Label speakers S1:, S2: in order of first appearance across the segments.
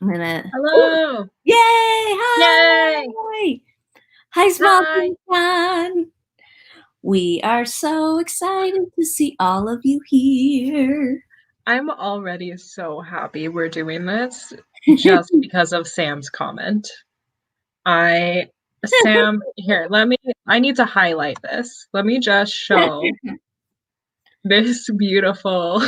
S1: I'm gonna. Oh,
S2: Hello.
S1: yay! Hi!
S2: Yay.
S1: Hi, Small
S2: Hi.
S1: Things Fun. We are so excited to see all of you here.
S2: I'm already so happy we're doing this just because of Sam's comment. Sam, here, I need to highlight this. Let me just show this beautiful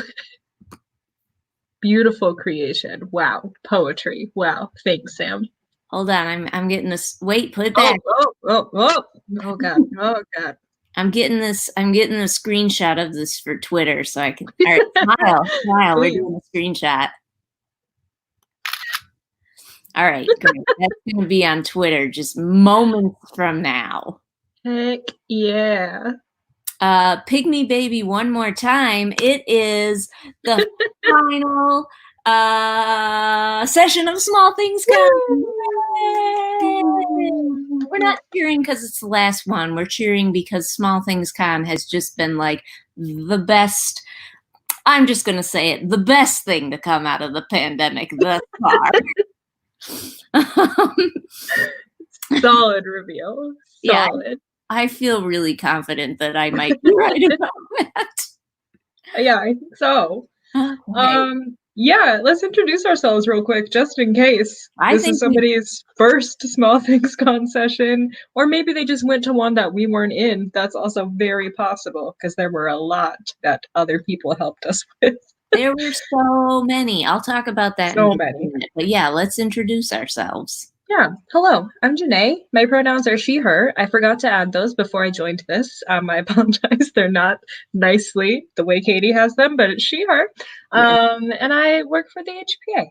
S2: creation. Wow. Poetry. Wow. Thanks, Sam.
S1: Hold on, I'm getting this. Wait, put it
S2: Oh,
S1: back.
S2: oh, oh, oh. Oh, God. Oh, God.
S1: I'm getting this. I'm getting a screenshot of this for Twitter, so I can. All right, smile. We're
S2: Please.
S1: doing a screenshot. All right, great. That's going to be on Twitter just moments from now.
S2: Heck yeah.
S1: Pygmy Baby one more time. It is the final session of Small Things Con. We're not cheering because it's the last one. We're cheering because Small Things Con has just been like the best. I'm just going to say it, the best thing to come out of the pandemic thus far.
S2: Solid reveal. Solid.
S1: Yeah, I feel really confident that I might be right about that.
S2: Yeah, I think so.
S1: Okay.
S2: Yeah, let's introduce ourselves real quick, just in case
S1: I
S2: this is
S1: think we
S2: somebody's first Small Things Con session, or maybe they just went to one that we weren't in. That's also very possible because there were a lot that other people helped us with.
S1: there were so many. I'll talk about that in
S2: So
S1: just a
S2: many.
S1: minute. But yeah, let's introduce ourselves.
S2: Yeah. Hello, I'm Janae. My pronouns are she, her. I forgot to add those before I joined this. I apologize. They're not nicely the way Katie has them, but it's she, her.
S1: Yeah.
S2: And I work for the HPA.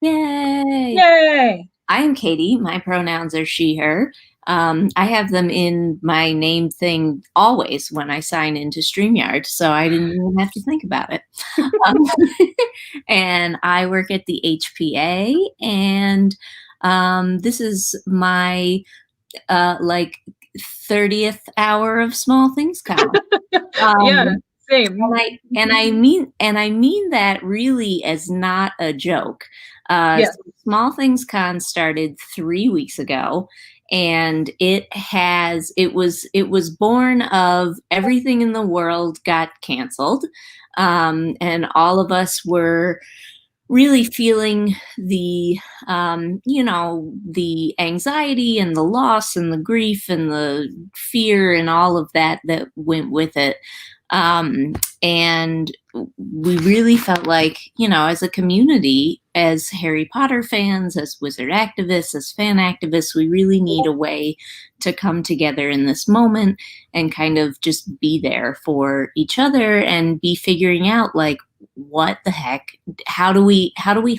S1: Yay.
S2: Yay!
S1: I am Katie. My pronouns are she, her. I have them in my name thing always when I sign into StreamYard, so I didn't even have to think about it. And I work at the HPA, and this is my like 30th hour of Small Things Con.
S2: Yeah,
S1: Um,
S2: same.
S1: and I mean that really as not a joke.
S2: Yeah.
S1: So Small Things Con started 3 weeks ago, and it was born of everything in the world got canceled, and all of us were really feeling the the anxiety and the loss and the grief and the fear and all of that that went with it. And we really felt like, as a community, as Harry Potter fans, as wizard activists, as fan activists, we really need a way to come together in this moment and kind of just be there for each other and be figuring out, like, what the heck, how do we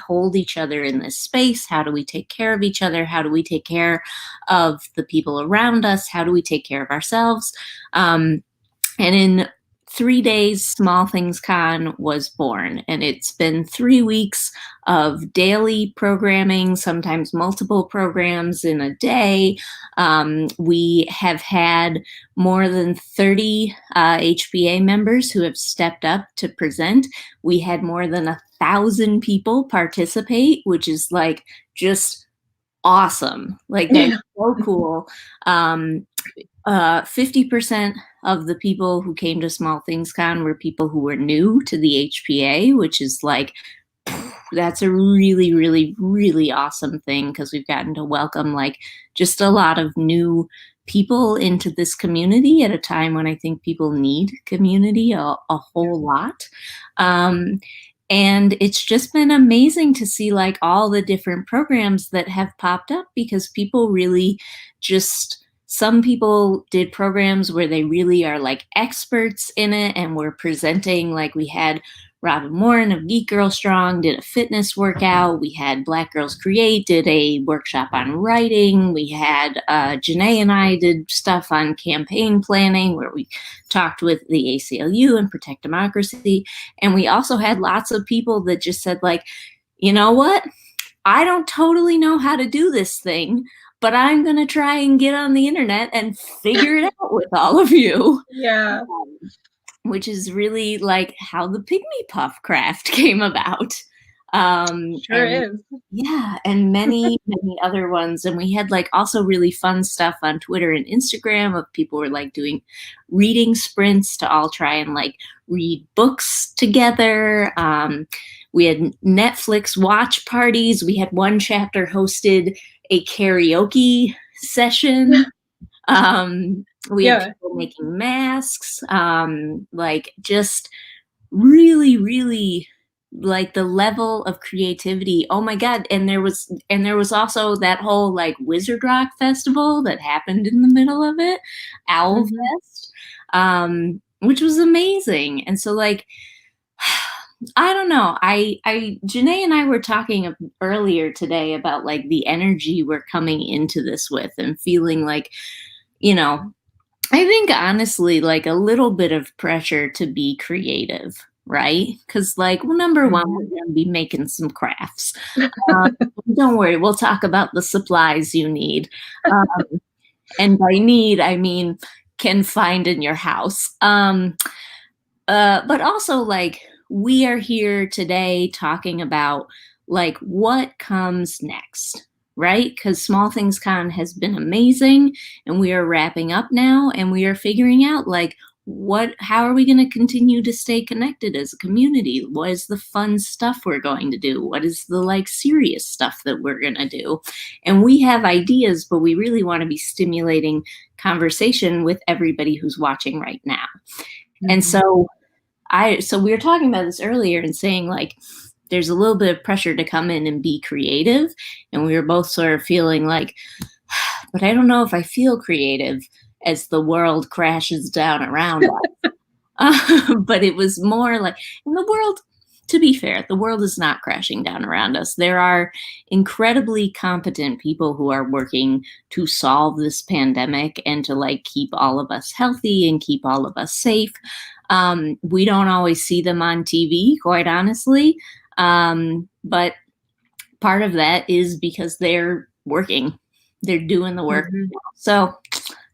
S1: hold each other in this space? How do we take care of each other? How do we take care of the people around us? How do we take care of ourselves? And in 3 days, Small Things Con was born, and it's been 3 weeks of daily programming, sometimes multiple programs in a day. We have had more than 30 HBA members who have stepped up to present. We had more than 1,000 people participate, which is like just awesome. Like, that's so cool. 50% of the people who came to Small Things Con were people who were new to the HPA, which is like, that's a really, really, really awesome thing, because we've gotten to welcome like just a lot of new people into this community at a time when I think people need community a whole lot. And it's just been amazing to see like all the different programs that have popped up, because people really just, some people did programs where they really are like experts in it and were presenting. Like, we had Robin Warren of Geek Girl Strong did a fitness workout. We had Black Girls Create did a workshop on writing. We had Janae and I did stuff on campaign planning, where we talked with the ACLU and Protect Democracy. And we also had lots of people that just said, like, you know what? I don't totally know how to do this thing, but I'm going to try and get on the internet and figure it out with all of you.
S2: Yeah.
S1: Which is really like how the Pygmy Puff craft came about.
S2: Sure
S1: And
S2: is.
S1: yeah, and many, many other ones. And we had like also really fun stuff on Twitter and Instagram of people were like doing reading sprints to all try and like read books together. We had Netflix watch parties. We had one chapter hosted a karaoke session. We had
S2: Yeah.
S1: people making masks, like just really, really like the level of creativity. Oh my God. And there was also that whole like Wizard Rock festival that happened in the middle of it, Owl
S2: Hmm.
S1: Fest, which was amazing. And so like I don't know. Janae and I were talking earlier today about like the energy we're coming into this with and feeling like, you know, I think honestly, like a little bit of pressure to be creative, right? Because, like, well, number one, we're
S2: Hmm.
S1: going to be making some crafts. Um, don't worry, we'll talk about the supplies you need. Um, and by need, I mean can find in your house. But also, like, we are here today talking about like what comes next, right? Because Small Things Con has been amazing, and we are wrapping up now, and we are figuring out like how are we going to continue to stay connected as a community? What is the fun stuff we're going to do? What is the like serious stuff that we're going to do? And we have ideas, but we really want to be stimulating conversation with everybody who's watching right now. And
S2: Hmm.
S1: so we were talking about this earlier and saying like there's a little bit of pressure to come in and be creative, and we were both sort of feeling like, but I don't know if I feel creative as the world crashes down around us. But it was more like in the world, to be fair, the world is not crashing down around us. There are incredibly competent people who are working to solve this pandemic and to like keep all of us healthy and keep all of us safe. We don't always see them on TV, quite honestly. But part of that is because they're working, they're doing the work.
S2: Hmm.
S1: So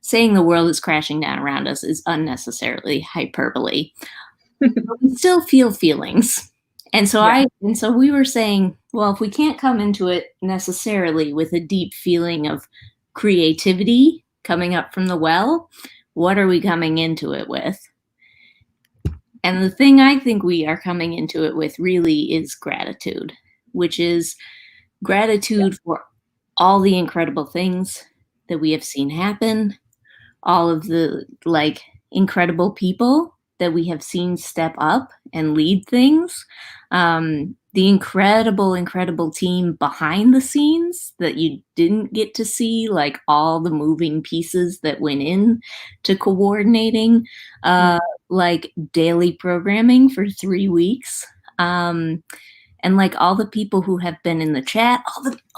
S1: saying the world is crashing down around us is unnecessarily hyperbole. But we still feel feelings. And so
S2: Yeah.
S1: we were saying, well, if we can't come into it necessarily with a deep feeling of creativity coming up from the well, what are we coming into it with? And the thing I think we are coming into it with really is gratitude, which is
S2: Yeah.
S1: gratitude for all the incredible things that we have seen happen, all of the like incredible people that we have seen step up and lead things, the incredible team behind the scenes that you didn't get to see, like all the moving pieces that went in to coordinating uh,
S2: Mhm.
S1: like daily programming for 3 weeks. And like all the people who have been in the chat,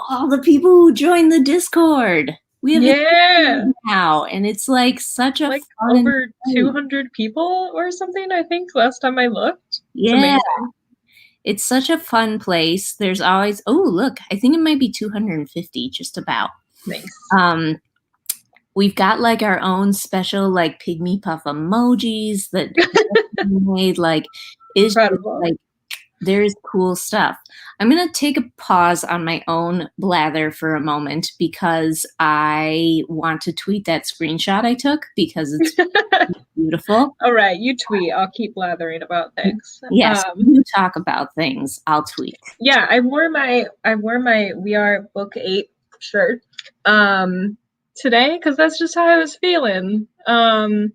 S1: all the people who joined the Discord. We have a
S2: Yeah.
S1: Discord now, and it's like such a
S2: Like
S1: fun and
S2: over
S1: play.
S2: 200 people or something, I think, last time I looked. It's
S1: Yeah,
S2: amazing.
S1: it's such a fun place. There's always look, I think it might be 250 just about.
S2: Nice.
S1: Um, we've got like our own special like pygmy puff emojis that made like is just
S2: Incredible.
S1: like there's cool stuff. I'm going to take a pause on my own blather for a moment because I want to tweet that screenshot I took because it's beautiful.
S2: All right, you tweet. I'll keep blathering about things.
S1: Yes, you talk about things, I'll tweet.
S2: Yeah, I wore my We Are Book 8 shirt today because that's just how I was feeling. I've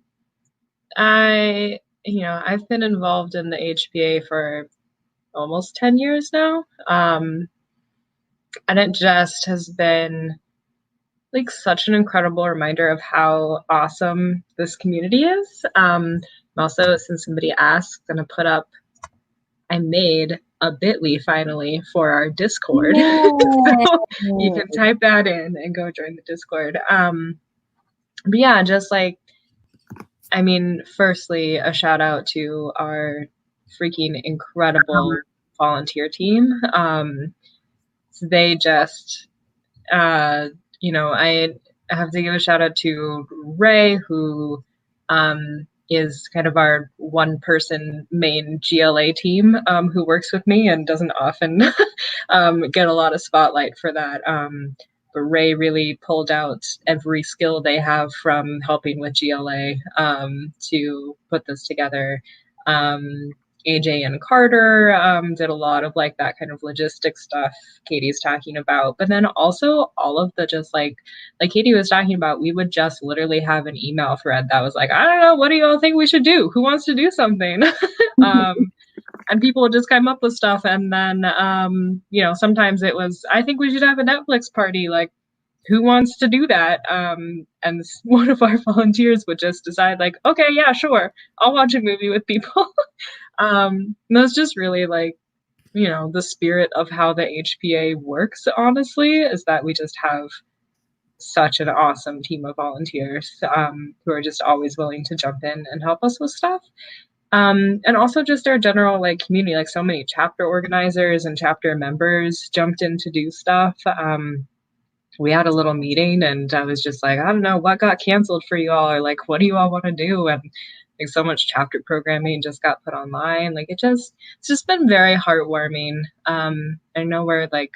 S2: been involved in the HBA for almost 10 years now. And it just has been like such an incredible reminder of how awesome this community is. Also, since somebody asked, gonna put up, I made a bit.ly finally for our Discord.
S1: Yay!
S2: So you can type that in and go join the Discord. But yeah, just like, I mean, firstly, a shout out to our freaking incredible volunteer team. They just, uh, I have to give a shout out to Ray, who, is kind of our one person main GLA team, who works with me and doesn't often get a lot of spotlight for that. But Ray really pulled out every skill they have from helping with GLA, to put this together. AJ and Carter did a lot of like that kind of logistic stuff Katie's talking about, but then also all of the just like Katie was talking about, we would just literally have an email thread that was like, I don't know, what do you all think we should do? Who wants to do something? And people would just come up with stuff, and then sometimes it was, I think we should have a Netflix party, like who wants to do that? And one of our volunteers would just decide like, okay, yeah, sure, I'll watch a movie with people. That's just really like, the spirit of how the HPA works, honestly, is that we just have such an awesome team of volunteers, who are just always willing to jump in and help us with stuff. And also just our general like community, like so many chapter organizers and chapter members jumped in to do stuff. We had a little meeting and I was just like, I don't know what got canceled for you all, or like, what do you all want to do? And like so much chapter programming just got put online. Like it's just been very heartwarming. I know we're like,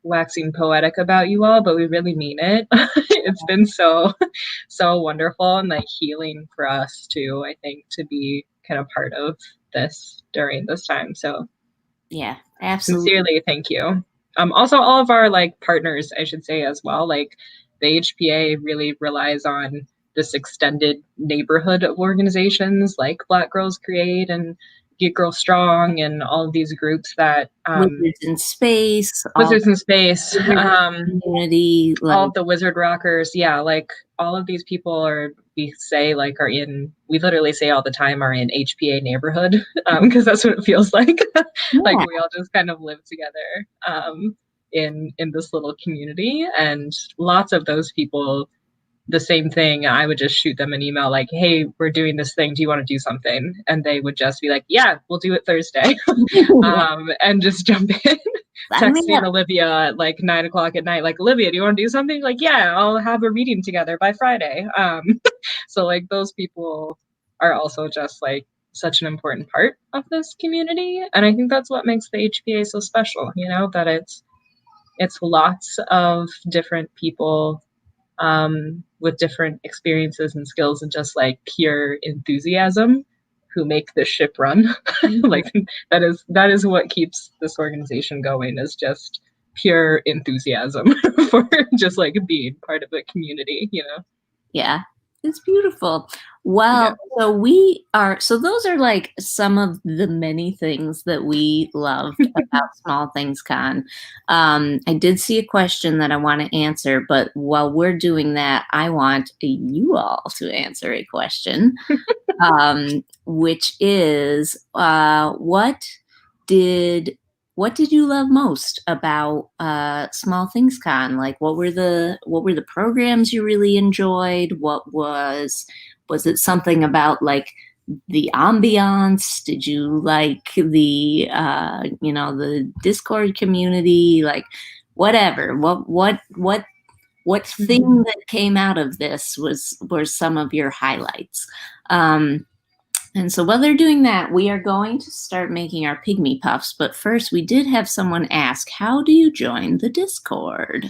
S2: waxing poetic about you all, but we really mean it. It's been so wonderful and like healing for us too, I think, to be kind of part of this during this time. So
S1: yeah, absolutely.
S2: Sincerely, thank you. Also all of our like partners, I should say as well, like the HPA really relies on this extended neighborhood of organizations like Black Girls Create and Geek Girl Strong and all of these groups that
S1: Wizards in Space,
S2: Wizards in Space,
S1: community, like,
S2: all of the Wizard Rockers, yeah, like all of these people we literally say all the time are in HPA neighborhood, because that's what it feels like. Like we all just kind of live together in this little community, and lots of those people, the same thing. I would just shoot them an email like, hey, we're doing this thing, do you want to do something? And they would just be like, yeah, we'll do it Thursday. And just jump in. Texting Olivia at like 9:00 at night, like, Olivia, do you want to do something? Like, yeah, I'll have a reading together by Friday. So like those people are also just like such an important part of this community, and I think that's what makes the HPA so special, that it's lots of different people with different experiences and skills and just like pure enthusiasm who make this ship run. Like that is what keeps this organization going, is just pure enthusiasm for just like being part of the community,
S1: Yeah, it's beautiful. Well, yeah. So those are like some of the many things that we loved about Small Things Con. I did see a question that I want to answer, but while we're doing that, I want you all to answer a question, which is, what did you love most about Small Things Con? Like, what were the programs you really enjoyed? What was it something about like the ambiance? Did you like the the Discord community? Like, whatever. What thing that came out of this were some of your highlights? And so while they're doing that, we are going to start making our pygmy puffs. But first, we did have someone ask, how do you join the Discord?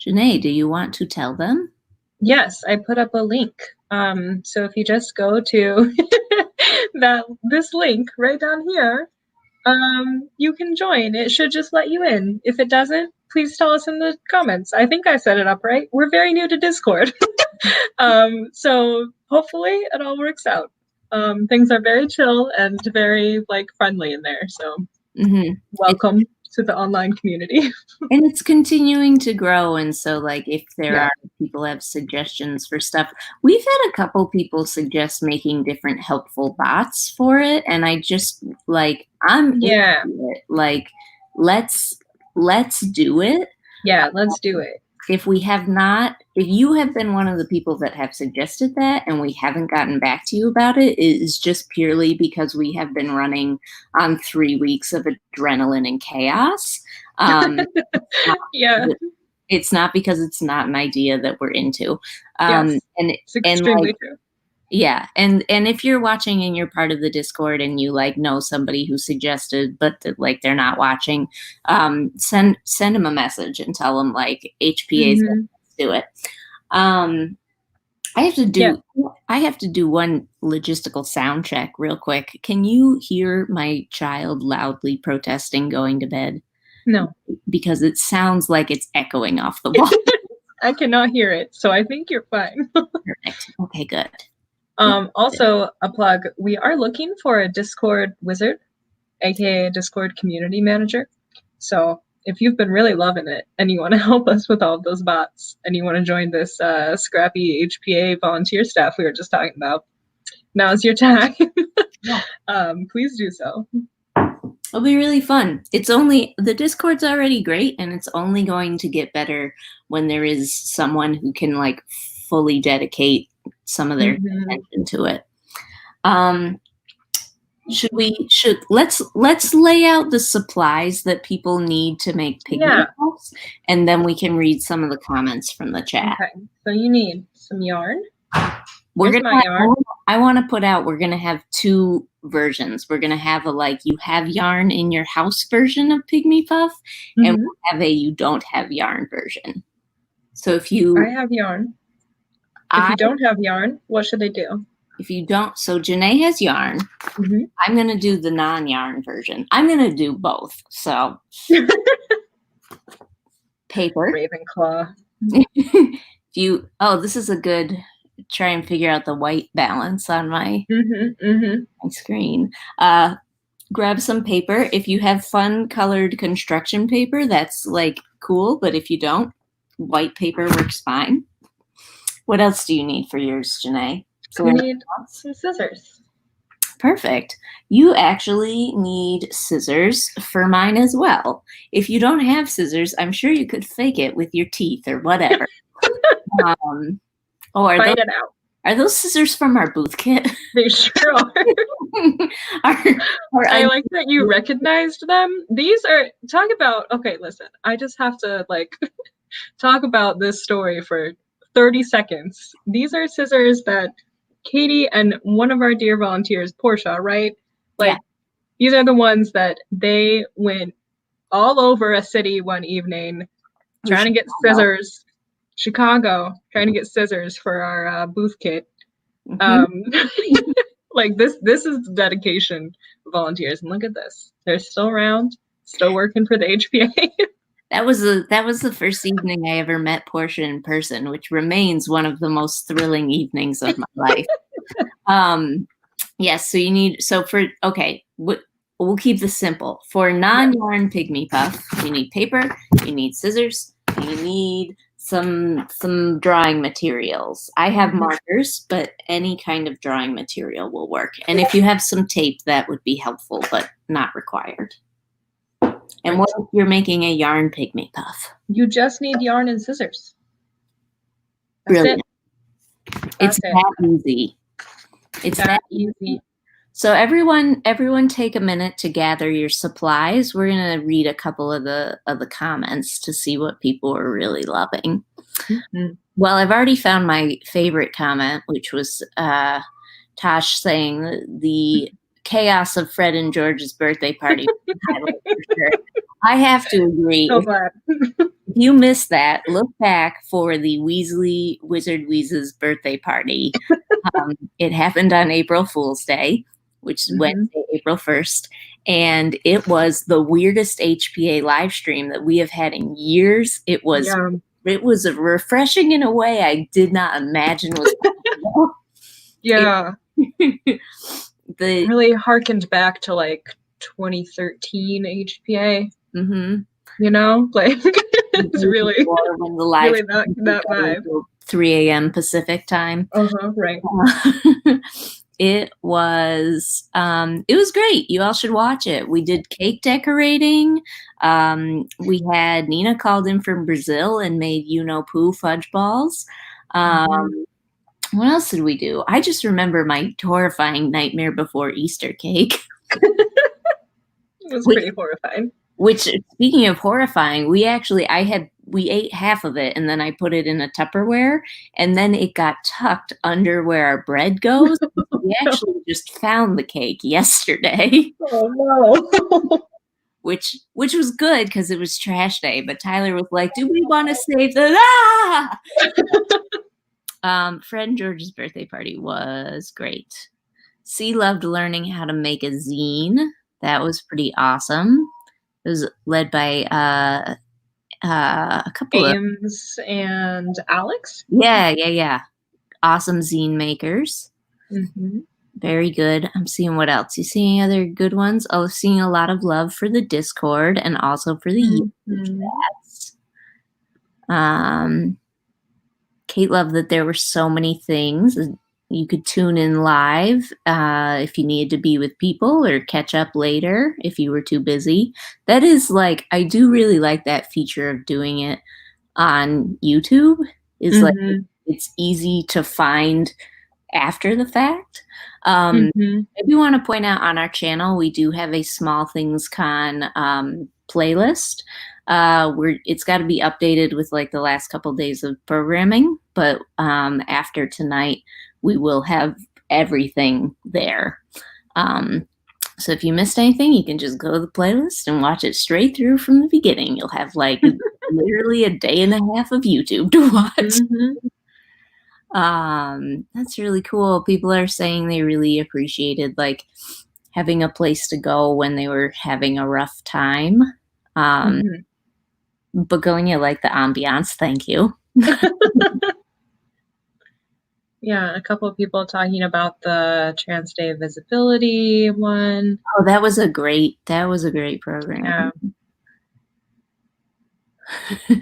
S1: Janae, do you want to tell them?
S2: Yes, I put up a link. So if you just go to this link right down here, you can join. It should just let you in. If it doesn't, please tell us in the comments. I think I set it up right. We're very new to Discord. So hopefully it all works out. Things are very chill and very like friendly in there. So welcome to the online community.
S1: And it's continuing to grow. And so like if there are people have suggestions for stuff, we've had a couple people suggest making different helpful bots for it. And I just like, I'm into it. Like, let's do it.
S2: Yeah, let's do it.
S1: If you have been one of the people that have suggested that and we haven't gotten back to you about it, it is just purely because we have been running on 3 weeks of adrenaline and chaos. It's not because it's not an idea that we're into.
S2: Yes, and it's extremely true.
S1: Yeah, and if you're watching and you're part of the Discord and you like know somebody who suggested, but like they're not watching, send them a message and tell them like HPA's
S2: Mm-hmm.
S1: let's do it. Um, I have to
S2: Yeah.
S1: do one logistical sound check real quick. Can you hear my child loudly protesting going to bed?
S2: No,
S1: Because it sounds like it's echoing off the wall.
S2: I cannot hear it, so I think you're fine.
S1: Perfect. Okay, good.
S2: Also, a plug. We are looking for a Discord wizard, aka Discord community manager. So if you've been really loving it and you want to help us with all of those bots and you want to join this scrappy HPA volunteer staff we were just talking about, now's your time.
S1: Yeah.
S2: Please do so.
S1: It'll be really fun. The Discord's already great, and it's only going to get better when there is someone who can like fully dedicate some of their attention to it. Let's lay out the supplies that people need to make Pygmy puffs, and then we can read some of the comments from the chat.
S2: Okay, so you need some yarn.
S1: I want to put out, we're going to have two versions. We're going to have a you have yarn in your house version of Pygmy Puff, and we'll have a you don't have yarn version. So if you...
S2: I have yarn. If you don't have yarn, what should I do?
S1: If you don't, so Janae has yarn. I'm going to do the non-yarn version. I'm going to do both. So paper.
S2: Ravenclaw.
S1: This is a good... Try and figure out the white balance on my screen. Grab some paper. If you have fun colored construction paper, that's like cool. But if you don't, white paper works fine. What else do you need for yours, Janae?
S2: You need some scissors.
S1: Perfect. You actually need scissors for mine as well. If you don't have scissors, I'm sure you could fake it with your teeth or whatever. Are those scissors from our booth kit?
S2: They sure are. I like that you recognized them. These are, talk about, okay, listen, I just have to talk about this story for 30 seconds. These are scissors that Katie and one of our dear volunteers, Portia, right? These are the ones that they went all over a city one evening trying to get scissors. Chicago, trying to get scissors for our booth kit. This is dedication volunteers, and look at this. They're still around, still working for the HPA.
S1: That was the first evening I ever met Portia in person, which remains one of the most thrilling evenings of my life. Yes, we'll keep this simple. For non-yarn Pygmy Puff, you need paper, you need scissors, you need some drawing materials. I have markers, but any kind of drawing material will work. And if you have some tape, that would be helpful, but not required. And what if you're making a yarn Pygmy Puff?
S2: You just need yarn and scissors.
S1: Brilliant. It's that easy. It's that easy. So everyone take a minute to gather your supplies. We're going to read a couple of the comments to see what people are really loving. Well, I've already found my favorite comment, which was Tosh saying the chaos of Fred and George's birthday party. I have to agree.
S2: So glad.
S1: If you missed that, look back for the Wizard Weeze's birthday party. It happened on April Fool's Day, which is Wednesday, April 1st. And it was the weirdest HPA live stream that we have had in years. It was refreshing in a way I did not imagine was possible.
S2: Yeah. Really harkened back to 2013 HPA. You know? It's really that vibe.
S1: 3 a.m. Pacific time.
S2: Right.
S1: It was great. You all should watch it. We did cake decorating. We had Nina called in from Brazil and made poo fudge balls. What else did we do? I just remember my horrifying Nightmare Before Easter cake.
S2: It was pretty horrifying.
S1: Which, speaking of horrifying, I had we ate half of it, and then I put it in a Tupperware, and then it got tucked under where our bread goes. We actually just found the cake yesterday,
S2: Oh no.
S1: which was good because it was trash day. But Tyler was like, "Do we want to save the ah?" Fred and George's birthday party was great. C loved learning how to make a zine. That was pretty awesome. It was led by a couple of
S2: James and Alex.
S1: yeah. Awesome zine makers.
S2: Mm-hmm.
S1: Very good. I'm seeing what else. You see any other good ones? Oh, seeing a lot of love for the Discord and also for the YouTube chats. Kate loved that there were so many things. You could tune in live if you needed to be with people or catch up later if you were too busy. That is like, I do really like that feature of doing it on YouTube. Is like it's easy to find after the fact. I do want to point out on our channel, we do have a Small Things Con playlist. It's got to be updated with like the last couple days of programming, but after tonight, we will have everything there. So if you missed anything, you can just go to the playlist and watch it straight through from the beginning. You'll have like literally a day and a half of YouTube to watch. That's really cool. People are saying they really appreciated like having a place to go when they were having a rough time. Begonia liked the ambiance. Thank you.
S2: Yeah, a couple of people talking about the Trans Day of Visibility one.
S1: Oh, that was a great program.
S2: Yeah.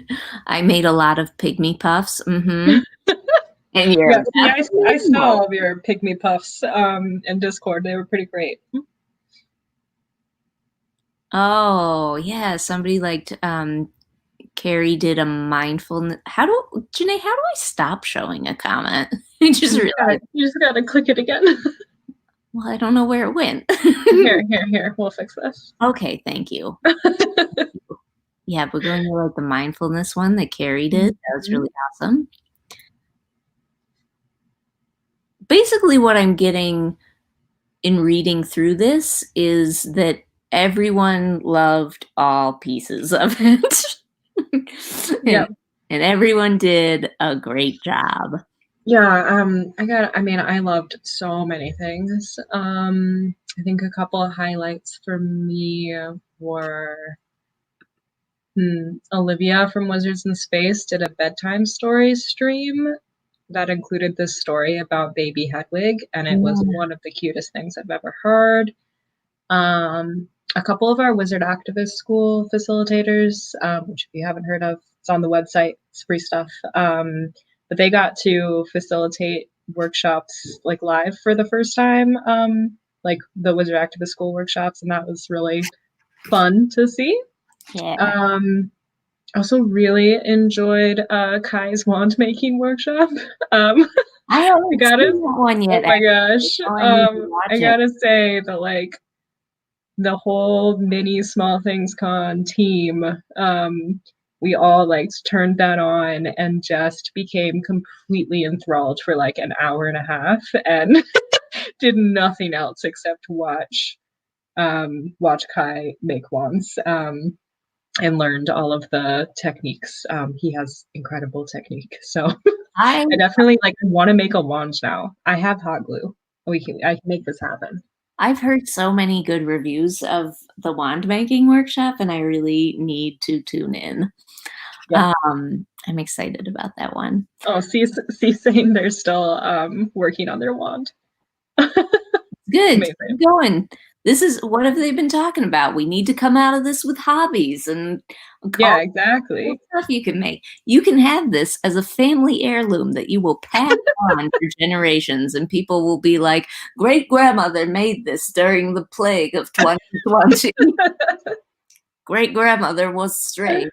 S1: I made a lot of pygmy puffs. And
S2: yeah, I saw all of your Pygmy puffs in Discord. They were pretty great.
S1: Oh yeah, somebody liked Carrie did a mindfulness. Janae, how do I stop showing a comment? I just realized.
S2: You just gotta click it again.
S1: Well, I don't know where it went.
S2: Here. We'll fix this.
S1: Okay, thank you. Yeah, but going to like the mindfulness one that Carrie did, that was really awesome. Basically, what I'm getting in reading through this is that everyone loved all pieces of it. And everyone did a great job.
S2: Yeah, I loved so many things. I think a couple of highlights for me were Olivia from Wizards in Space did a bedtime stories stream that included this story about baby Hedwig, and it was one of the cutest things I've ever heard. A couple of our Wizard Activist School facilitators, which if you haven't heard of, it's on the website, it's free stuff. But they got to facilitate workshops like live for the first time, like the Wizard Activist School workshops, and that was really fun to see.
S1: Yeah.
S2: Also really enjoyed Kai's wand making workshop.
S1: I haven't seen that one yet.
S2: Oh my gosh. I gotta say that like the whole mini Small Things Con team, we all like turned that on and just became completely enthralled for like an hour and a half and did nothing else except watch Kai make wands. And learned all of the techniques. He has incredible technique. So I definitely want to make a wand now. I have hot glue. I can make this happen.
S1: I've heard so many good reviews of the wand making workshop, and I really need to tune in. Yeah. I'm excited about that one.
S2: Oh, see saying they're still working on their wand.
S1: Good. Keep going. This is what have they been talking about? We need to come out of this with hobbies and
S2: exactly
S1: stuff you can make. You can have this as a family heirloom that you will pass on for generations, and people will be like, "Great grandmother made this during the plague of 2020." Great grandmother was strange.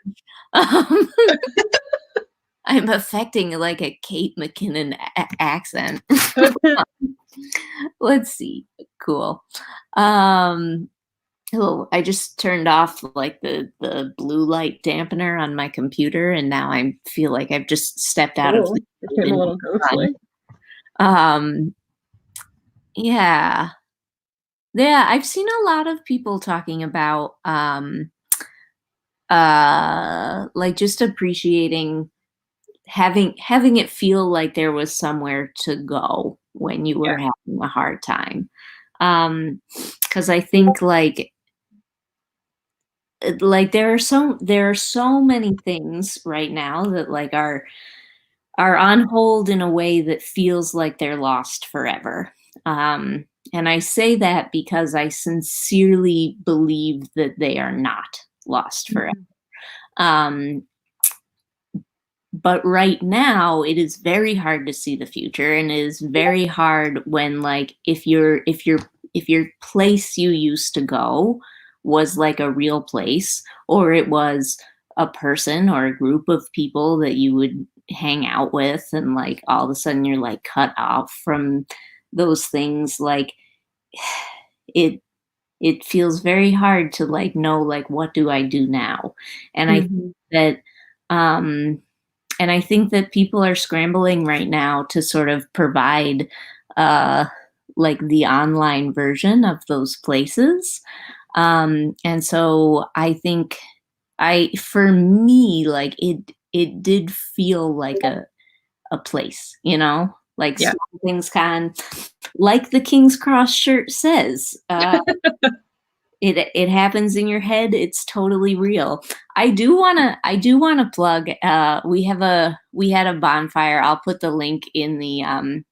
S1: I'm affecting like a Kate McKinnon accent. Let's see. Cool. Oh, I just turned off like the blue light dampener on my computer, and now I feel like I've just stepped out of
S2: Oh,
S1: the
S2: it became a little
S1: sun.
S2: ghostly.
S1: Um, yeah. Yeah, I've seen a lot of people talking about like just appreciating having it feel like there was somewhere to go when you
S2: Yeah.
S1: were having a hard time. Because I think like there are so many things right now that like are on hold in a way that feels like they're lost forever. And I say that because I sincerely believe that they are not lost forever.
S2: Mhm.
S1: Um, but right now it is very hard to see the future, and it is very hard when like if your place you used to go was like a real place, or it was a person or a group of people that you would hang out with, and like all of a sudden you're like cut off from those things, like it it feels very hard to like know like what do I do now. And I think
S2: Mhm.
S1: that um and I think that people are scrambling right now to sort of provide uh, like the online version of those places. And so I think for me, like it did feel like a place, you know, like
S2: Yeah.
S1: small things can, like the King's Cross shirt says, it happens in your head. It's totally real. I do wanna plug, we had a bonfire. I'll put the link in the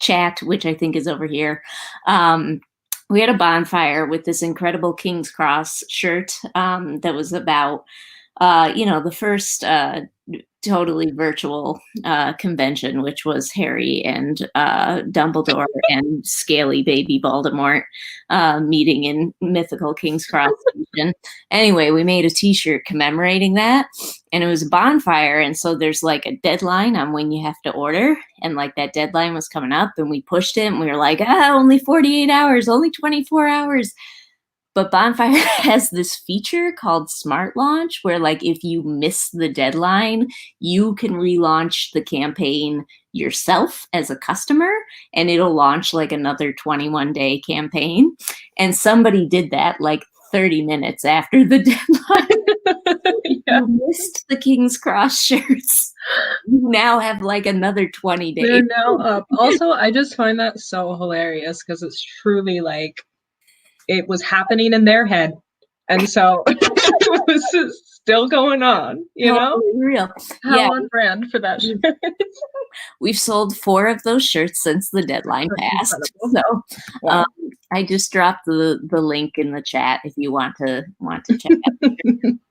S1: chat, which I think is over here. We had a bonfire with this incredible King's Cross shirt that was about the first totally virtual convention, which was Harry and Dumbledore and scaly baby Voldemort meeting in mythical King's Cross Station. Anyway, we made a T-shirt commemorating that, and it was a bonfire. And so there's like a deadline on when you have to order, and like that deadline was coming up, and we pushed it, and we were like, only 48 hours, only 24 hours. But Bonfire has this feature called Smart Launch where, like, if you miss the deadline, you can relaunch the campaign yourself as a customer, and it'll launch like another 21-day campaign. And somebody did that like 30 minutes after the deadline.
S2: Yeah.
S1: You missed the King's Cross shirts. You now have like another 20
S2: They're
S1: days.
S2: now up. Also, I just find that so hilarious because it's truly like it was happening in their head. And so it was still going on, you know?
S1: Totally real.
S2: How
S1: Yeah,
S2: on brand for that shirt.
S1: we've sold 4 of those shirts since the deadline
S2: That's
S1: passed.
S2: incredible.
S1: So um,
S2: Wow.
S1: I just dropped the link in the chat if you want to check out.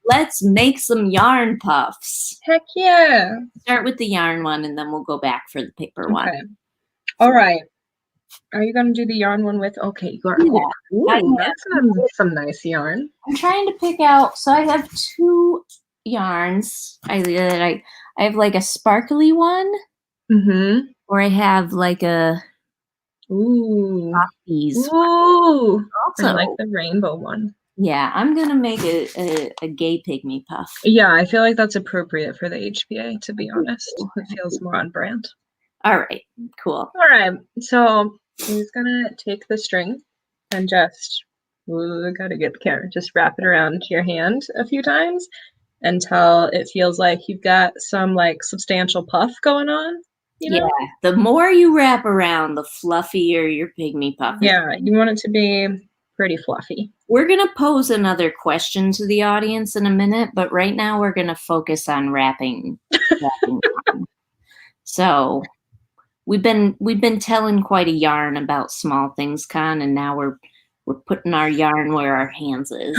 S1: Let's make some yarn puffs.
S2: Heck yeah.
S1: Start with the yarn one, and then we'll go back for the paper one.
S2: Okay. All right. Are you gonna do the yarn one with? Okay, you are.
S1: Yeah,
S2: Ooh, that's some nice yarn.
S1: I'm trying to pick out. So I have 2 yarns. I have like a sparkly one,
S2: Mm-hmm.
S1: or I have like a
S2: Ooh.
S1: piece.
S2: Ooh. I
S1: Also,
S2: like the rainbow one.
S1: yeah, I'm gonna make a gay pygmy puff.
S2: Yeah, I feel like that's appropriate for the HBA, to be honest. It feels more on brand.
S1: All right, cool.
S2: All right, so I'm just gonna take the string and just, ooh, gotta get the camera, just wrap it around your hand a few times until it feels like you've got some like substantial puff going on, you
S1: Yeah,
S2: know?
S1: the more you wrap around, the fluffier your pygmy puff is.
S2: Yeah, you want it to be pretty fluffy.
S1: We're gonna pose another question to the audience in a minute, but right now we're gonna focus on wrapping. Yarn. So we've been telling quite a yarn about Small Things Con, and now we're putting our yarn where our hands is.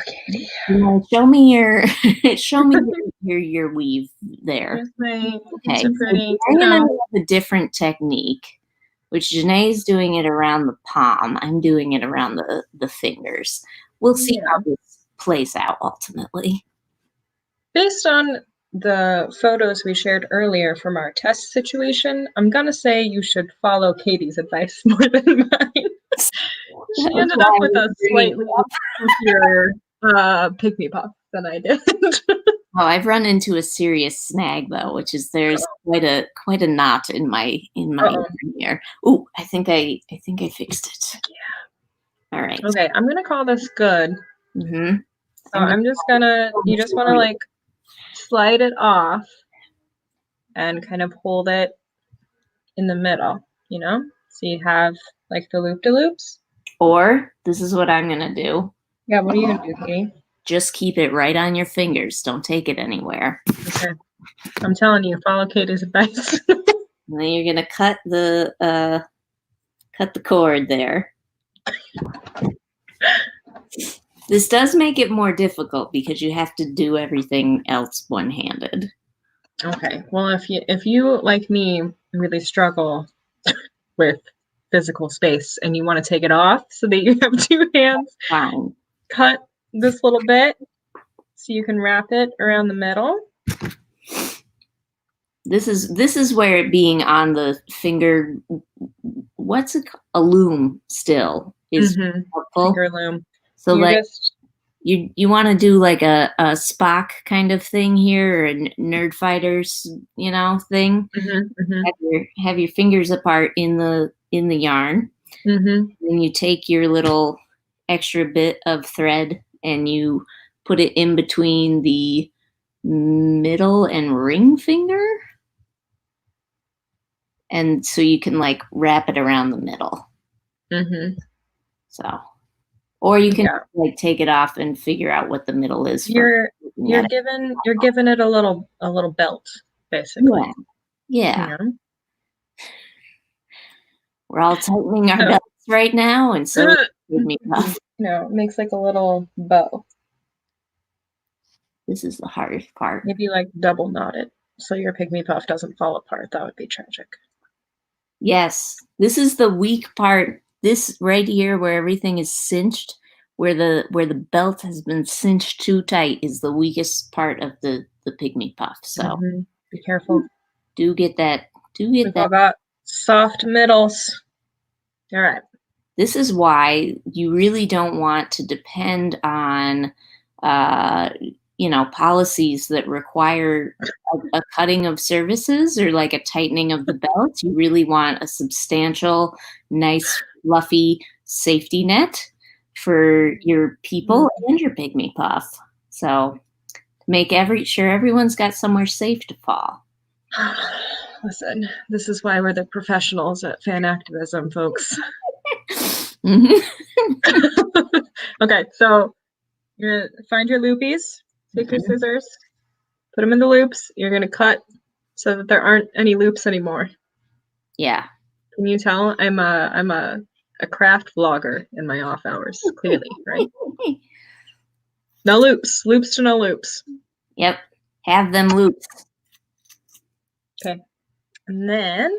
S2: Katie.
S1: Show me your show me your weave there.
S2: Here's my,
S1: Okay,
S2: it's a pretty,
S1: I'm gonna have a different technique, which Janae's doing it around the palm. I'm doing it around the fingers. We'll see
S2: yeah.
S1: how this plays out ultimately.
S2: Based on the photos we shared earlier from our test situation, I'm gonna say you should follow Katie's advice more than mine. She ended up with a slightly superior Pygmy puff than I did.
S1: Oh, I've run into a serious snag though, which is there's quite a knot in my ear here. Oh, I think I fixed it.
S2: Yeah.
S1: All right.
S2: Okay, I'm gonna call this good.
S1: Mm-hmm.
S2: So I'm just gonna. You just want to like slide it off and kind of hold it in the middle. You know, so you have like the loop-de-loops.
S1: Or this is what I'm gonna do.
S2: Yeah, what are you gonna do, Katie?
S1: Just keep it right on your fingers. Don't take it anywhere.
S2: Okay. I'm telling you, follow Katie's advice.
S1: And then you're gonna cut the cord there. This does make it more difficult because you have to do everything else one-handed.
S2: Okay. Well, if you like me really struggle with physical space and you want to take it off so that you have two hands,
S1: Fine.
S2: cut this little bit so you can wrap it around the middle.
S1: This is where it being on the finger, what's it called? A loom still is helpful.
S2: Finger loom.
S1: So you want to do like a Spock kind of thing here, or a Nerd Fighters, thing. Have your fingers apart in the yarn. Then you take your little extra bit of thread and you put it in between the middle and ring finger. And so you can like wrap it around the middle. So, or you can like take it off and figure out what the middle is.
S2: You're giving it a little belt, basically.
S1: Yeah. We're all tightening our belts right now, and so Pygmy puff.
S2: It makes like a little bow.
S1: This is the hardest part.
S2: Maybe like double knot it so your Pygmy puff doesn't fall apart. That would be tragic.
S1: Yes, this is the weak part. This right here, where everything is cinched, where the belt has been cinched too tight, is the weakest part of the Pygmy puff. So
S2: be careful.
S1: Do get that.
S2: We've all got soft middles. All right.
S1: This is why you really don't want to depend on, policies that require a cutting of services or like a tightening of the belt. You really want a substantial, nice, fluffy safety net for your people and your Pygmy puff. So make sure everyone's got somewhere safe to fall.
S2: Listen, this is why we're the professionals at fan activism, folks. Okay, so you're gonna find your loopies, take your scissors, put them in the loops. You're gonna cut so that there aren't any loops anymore.
S1: Yeah.
S2: Can you tell I'm a craft vlogger in my off hours? Clearly, right? No loops to no loops.
S1: Yep, have them loops.
S2: Okay, and then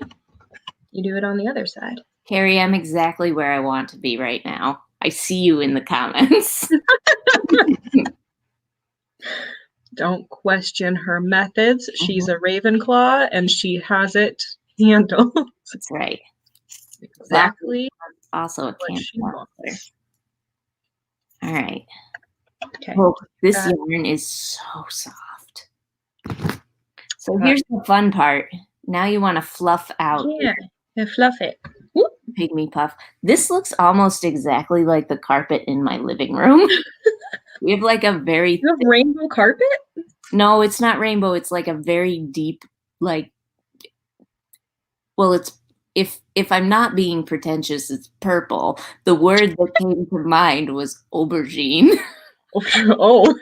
S2: you do it on the other side.
S1: Carrie, I'm exactly where I want to be right now. I see you in the comments.
S2: Don't question her methods. She's a Ravenclaw and she has it handled.
S1: That's right.
S2: Exactly.
S1: Also a camp. All right.
S2: Okay.
S1: Oh, this yarn is so soft. So here's the fun part. Now you want to fluff out.
S2: Yeah, and fluff it.
S1: Pygmy puff. This looks almost exactly like the carpet in my living room. We have like a very
S2: you have rainbow carpet?
S1: No, it's not rainbow. It's like a very deep, like, well, it's if I'm not being pretentious, it's purple. The word that came to mind was aubergine.
S2: Oh.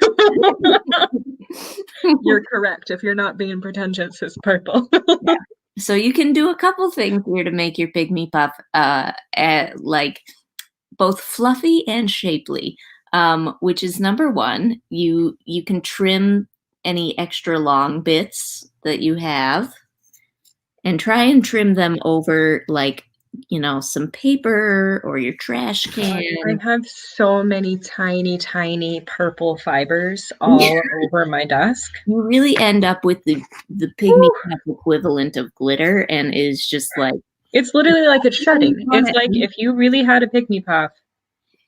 S2: You're correct. If you're not being pretentious, it's purple.
S1: Yeah. So you can do a couple things here to make your Pygmy puff like both fluffy and shapely, which is number one. You can trim any extra long bits that you have and try and trim them over like, some paper or your trash can.
S2: I have so many tiny, tiny purple fibers all over my desk.
S1: You really end up with the Pygmy puff equivalent of glitter, and is just like...
S2: It's literally like it's shedding. It's like if you really had a Pygmy puff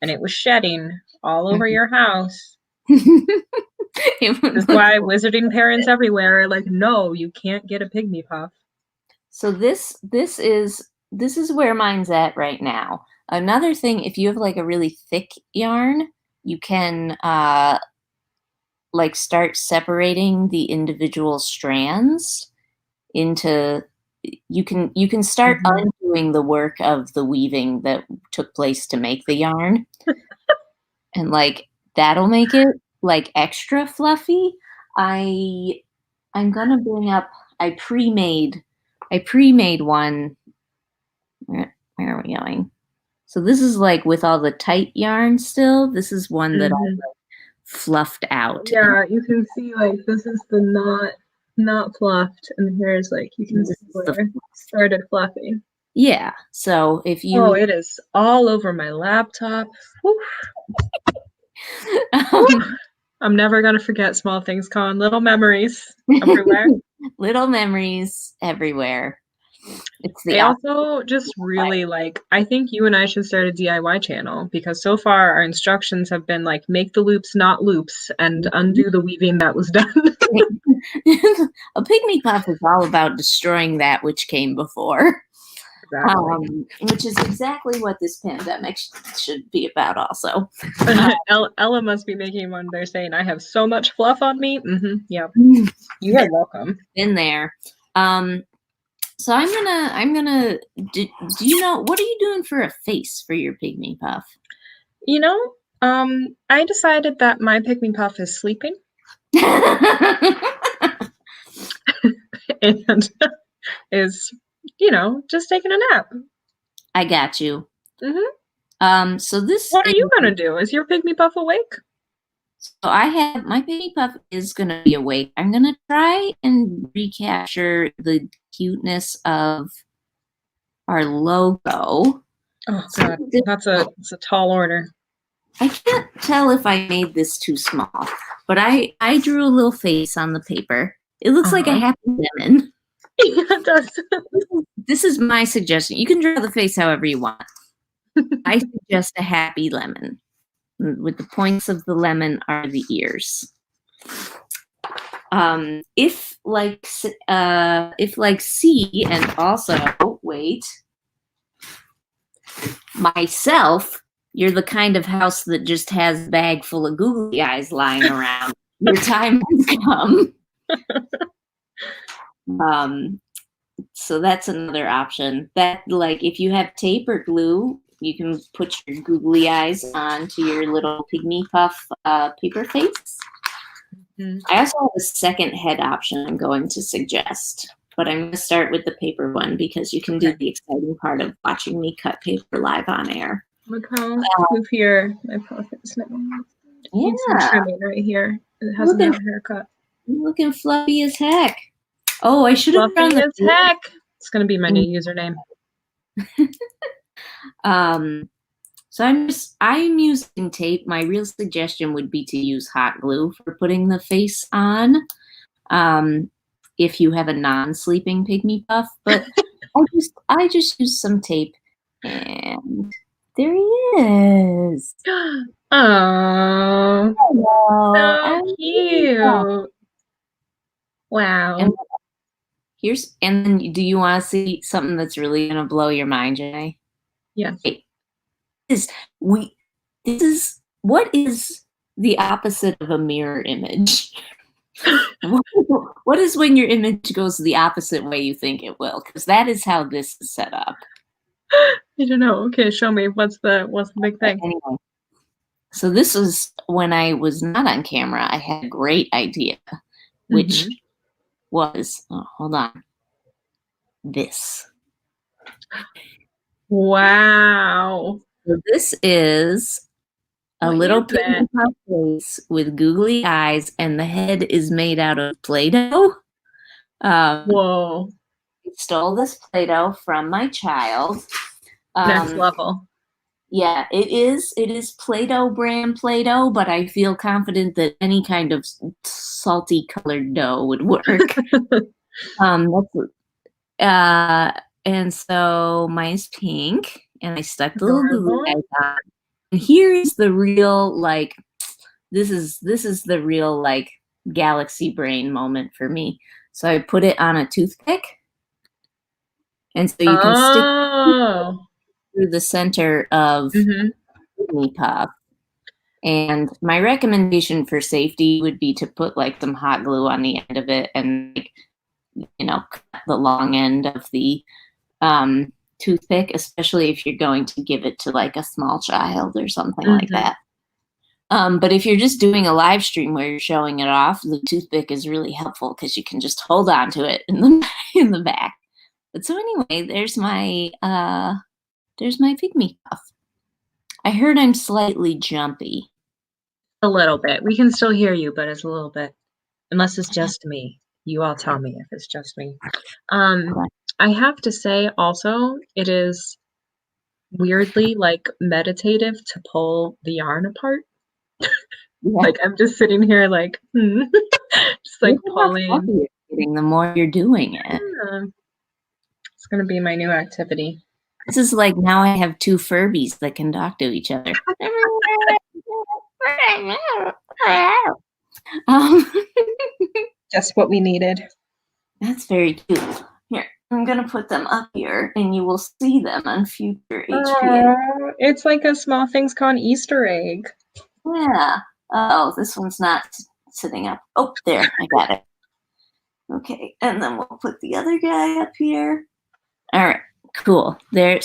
S2: and it was shedding all over your house.
S1: It would
S2: That's
S1: look
S2: why wizarding parents everywhere are like, no, you can't get a pygmy puff.
S1: So this is where mine's at right now. Another thing, if you have like a really thick yarn, you can like start separating the individual strands into you can start undoing the work of the weaving that took place to make the yarn. And like that'll make it like extra fluffy. I'm gonna bring up I pre-made one. Where are we going? So this is like with all the tight yarn still. This is one that I like fluffed out.
S2: Yeah, you can see like this is the not fluffed, and here's like you can see where it started fluffing.
S1: Yeah. So if you
S2: it is all over my laptop. I'm never gonna forget small things, Con. Little memories everywhere.
S1: Little memories everywhere. It's the
S2: I also just really like, I think you and I should start a DIY channel because so far our instructions have been like make the loops not loops and undo the weaving that was done.
S1: A pygmy puff is all about destroying that which came before.
S2: Exactly.
S1: Which is exactly what this pandemic should be about also.
S2: Ella must be making one. They're saying, I have so much fluff on me. Yeah. You are welcome.
S1: Been there. So I'm gonna do you know, what are you doing for a face for your pygmy puff?
S2: You know, I decided that my pygmy puff is sleeping. And is, just taking a nap.
S1: I got you. So this.
S2: What are you gonna do? Is your pygmy puff awake?
S1: So my pygmy puff is gonna be awake. I'm gonna try and recapture the cuteness of our logo.
S2: Oh God, that's a tall order.
S1: I can't tell if I made this too small, but I drew a little face on the paper. It looks like a happy lemon.
S2: Yeah, it does.
S1: This is my suggestion. You can draw the face however you want. I suggest a happy lemon. With the points of the lemon are the ears. If like C, and also myself, you're the kind of house that just has a bag full of googly eyes lying around. Your time has come. So that's another option. That like if you have tape or glue, you can put your googly eyes onto your little pygmy puff paper face. I also have a second head option I'm going to suggest, but I'm going to start with the paper one because you can do the exciting part of watching me cut paper live on air.
S2: Look how smooth here my puff is now. Need some trimming right here. It hasn't had a haircut.
S1: Looking fluffy as heck. Oh, I should have done
S2: as heck. It's going to be my new username.
S1: So I'm using tape. My real suggestion would be to use hot glue for putting the face on. If you have a non-sleeping pygmy puff, but I just use some tape, and there he is.
S2: Oh, so cute! Wow.
S1: And then do you want to see something that's really gonna blow your mind, Janae?
S2: Yes.
S1: What is the opposite of a mirror image? What is when your image goes the opposite way you think it will? Because that is how this is set up.
S2: I don't know. Okay, show me. What's the big thing?
S1: Anyway, so this was when I was not on camera. I had a great idea, which was hold on. This.
S2: Wow.
S1: So this is a little pygmy puff face with googly eyes, and the head is made out of Play-Doh.
S2: Whoa.
S1: I stole this Play-Doh from my child.
S2: Next level.
S1: Yeah, it is Play-Doh brand Play-Doh, but I feel confident that any kind of salty colored dough would work. And so mine's pink, and I stuck the little googly eyes on. And here is the real, like, this is the real, like, galaxy brain moment for me. So I put it on a toothpick, and so you can stick
S2: Oh.
S1: through the center of
S2: Mm-hmm.
S1: Pygmy Puff. And my recommendation for safety would be to put like some hot glue on the end of it and, like, cut the long end of the toothpick, especially if you're going to give it to like a small child or something like
S2: Mm-hmm.
S1: that. But if you're just doing a live stream where you're showing it off, the toothpick is really helpful because you can just hold on to it in the in the back. But so anyway, there's my Pygmy Puff. I heard I'm slightly jumpy.
S2: A little bit. We can still hear you, but it's a little bit. Unless it's just me. You all tell me if it's just me. I have to say also, it is weirdly like meditative to pull the yarn apart.
S1: Yeah.
S2: Like I'm just sitting here like, just like pulling.
S1: You're getting the more you're doing it.
S2: Yeah. It's gonna be my new activity.
S1: This is like now I have two Furbies that can talk to each other. um,
S2: Just what we needed.
S1: That's very cute. Here, I'm gonna put them up here, and you will see them on future HPA.
S2: Oh, it's like a Small Things Con Easter egg.
S1: Yeah. Oh, this one's not sitting up. Oh, there, I got it. Okay, and then we'll put the other guy up here. All right, cool. They're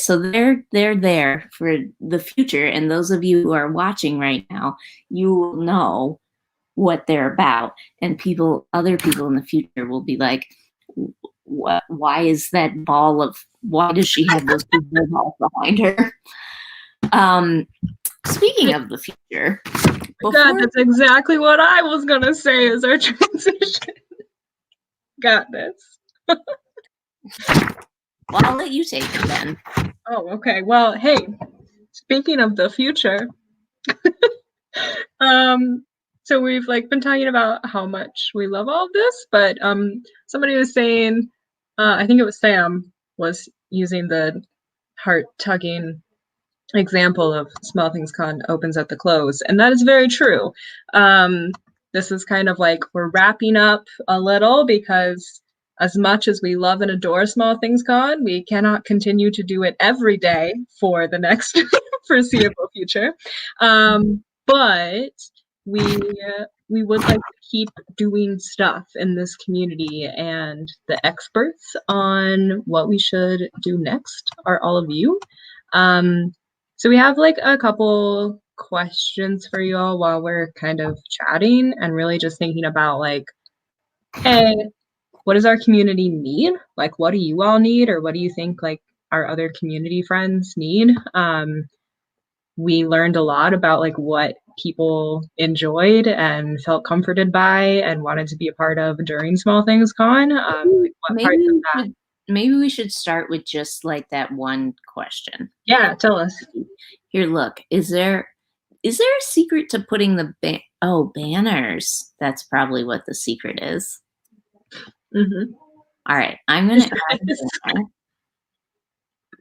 S1: there for the future, and those of you who are watching right now, you will know what they're about, and other people in the future will be like, "What? Why is that ball of? Why does she have those two balls behind her?" Speaking of the future,
S2: God, that's exactly what I was gonna say as our transition. Got this.
S1: Well, I'll let you take it then.
S2: Oh, okay. Well, hey, speaking of the future, so we've like been talking about how much we love all of this, but somebody was saying, I think it was Sam, was using the heart tugging example of Small Things Con opens at the close, and that is very true. This is kind of like we're wrapping up a little because as much as we love and adore Small Things Con, we cannot continue to do it every day for the next foreseeable future. But we would like to keep doing stuff in this community, and the experts on what we should do next are all of you. So we have like a couple questions for you all while we're kind of chatting and really just thinking about like, hey, what does our community need? Like, what do you all need, or what do you think like our other community friends need? We learned a lot about like what people enjoyed and felt comforted by and wanted to be a part of during Small Things Con. Like what parts of that?
S1: Maybe we should start with just like that one question.
S2: Yeah, tell us.
S1: Here, look. Is there a secret to putting the banners? That's probably what the secret is.
S2: Mm-hmm.
S1: All right, I'm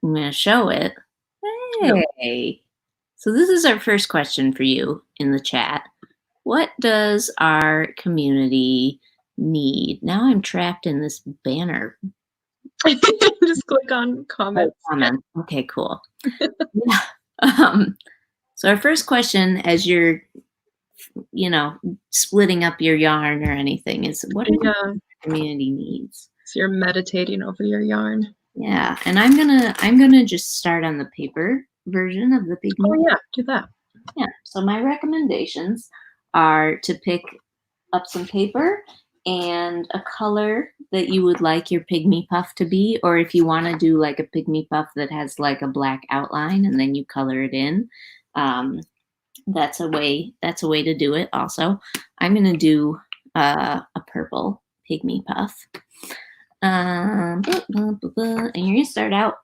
S1: gonna show it. Hey. So this is our first question for you in the chat. What does our community need? Now I'm trapped in this banner.
S2: Just click on comments.
S1: Okay, cool. Yeah. So our first question, as you're, splitting up your yarn or anything, is what do the community needs?
S2: So you're meditating over your yarn.
S1: Yeah, and I'm gonna just start on the paper version of the Pygmy.
S2: Oh yeah, do that.
S1: Yeah. So my recommendations are to pick up some paper and a color that you would like your Pygmy Puff to be, or if you want to do like a Pygmy Puff that has like a black outline and then you color it in. That's a way to do it. Also, I'm gonna do a purple Pygmy Puff. And you're gonna start out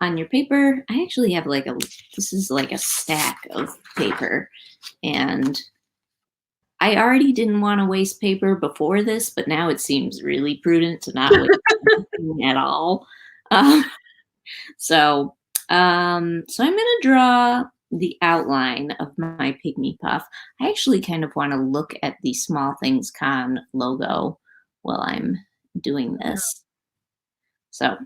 S1: on your paper. I actually have this is like a stack of paper, and I already didn't want to waste paper before this, but now it seems really prudent to not waste at all. So I'm gonna draw the outline of my Pygmy Puff. I actually kind of want to look at the Small Things Con logo while I'm doing this. So,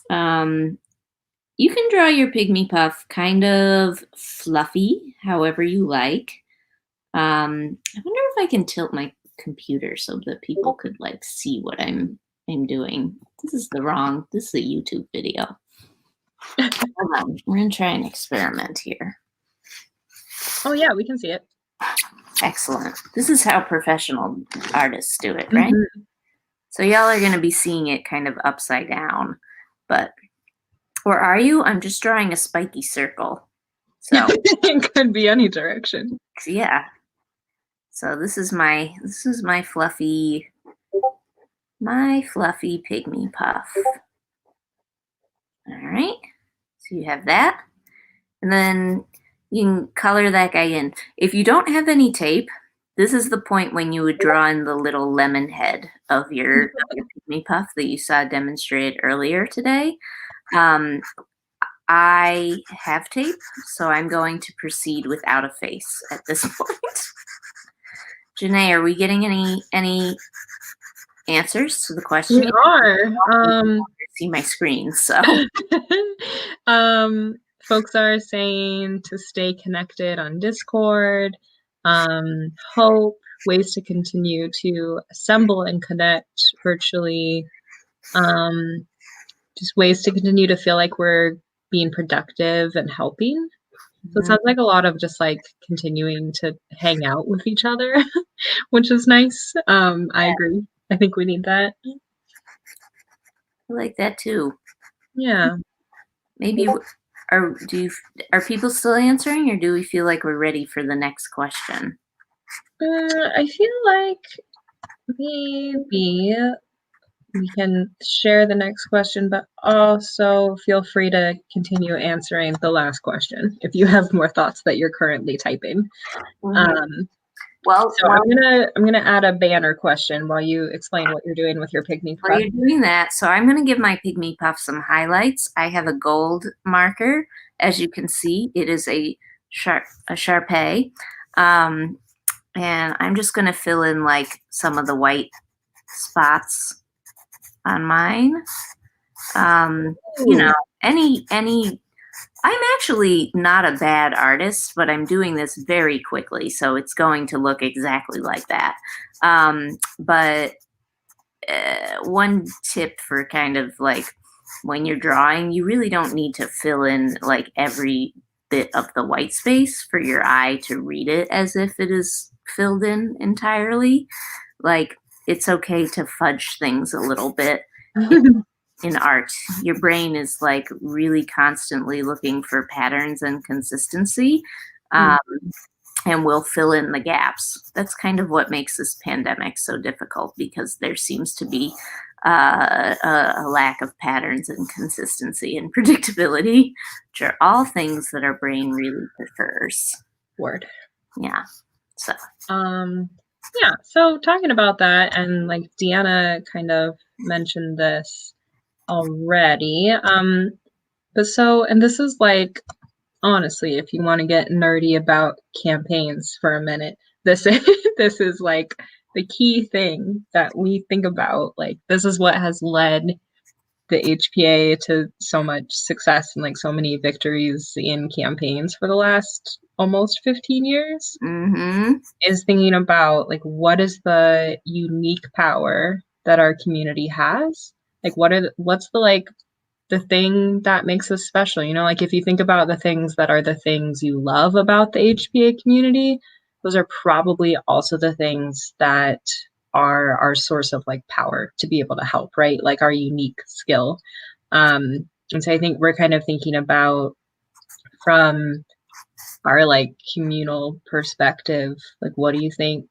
S1: you can draw your Pygmy Puff kind of fluffy, however you like. I wonder if I can tilt my computer so that people could like see what I'm doing. This is a YouTube video. Hold on, we're gonna try an experiment here.
S2: Oh yeah, we can see it.
S1: Excellent. This is how professional artists do it, right? Mm-hmm. So y'all are gonna be seeing it kind of upside down, but or are you? I'm just drawing a spiky circle. So
S2: it could be any direction.
S1: Yeah. So this is my fluffy Pygmy Puff. All right. So you have that. And then you can color that guy in. If you don't have any tape, this is the point when you would draw in the little lemon head of your Pygmy Puff that you saw demonstrated earlier today. I have tape, so I'm going to proceed without a face at this point. Janae, are we getting any answers to the question?
S2: We are.
S1: See my screen, so.
S2: Folks are saying to stay connected on Discord, hope, ways to continue to assemble and connect virtually, just ways to continue to feel like we're being productive and helping. So it sounds like a lot of just like continuing to hang out with each other, which is nice. I agree. I think we need that.
S1: I like that too.
S2: Yeah.
S1: Maybe are people still answering, or do we feel like we're ready for the next question?
S2: I feel like maybe we can share the next question, but also feel free to continue answering the last question if you have more thoughts that you're currently typing.
S1: Mm-hmm.
S2: I'm gonna add a banner question while you explain what you're doing with your Pygmy Puff.
S1: While you're doing that, so I'm gonna give my Pygmy Puff some highlights. I have a gold marker, as you can see. It is a Sharpie, and I'm just gonna fill in like some of the white spots on mine. You know, any. I'm actually not a bad artist, but I'm doing this very quickly, so it's going to look exactly like that. But one tip for kind of like when you're drawing, you really don't need to fill in like every bit of the white space for your eye to read it as if it is filled in entirely. Like, it's okay to fudge things a little bit. In art, your brain is like really constantly looking for patterns and consistency, and will fill in the gaps. That's kind of what makes this pandemic so difficult, because there seems to be a lack of patterns and consistency and predictability, which are all things that our brain really prefers.
S2: Word.
S1: Yeah. So.
S2: Yeah. So talking about that, and like Deanna kind of mentioned this already. And this is like, honestly, if you want to get nerdy about campaigns for a minute, this is like the key thing that we think about. Like, this is what has led the HPA to so much success and like so many victories in campaigns for the last almost 15 years.
S1: Mm-hmm.
S2: Is thinking about like, what is the unique power that our community has? Like, what's the thing that makes us special? You know, like if you think about the things that are the things you love about the HPA community, those are probably also the things that are our source of like power to be able to help, right? Like our unique skill. And so I think we're kind of thinking about, from our like communal perspective, like what do you think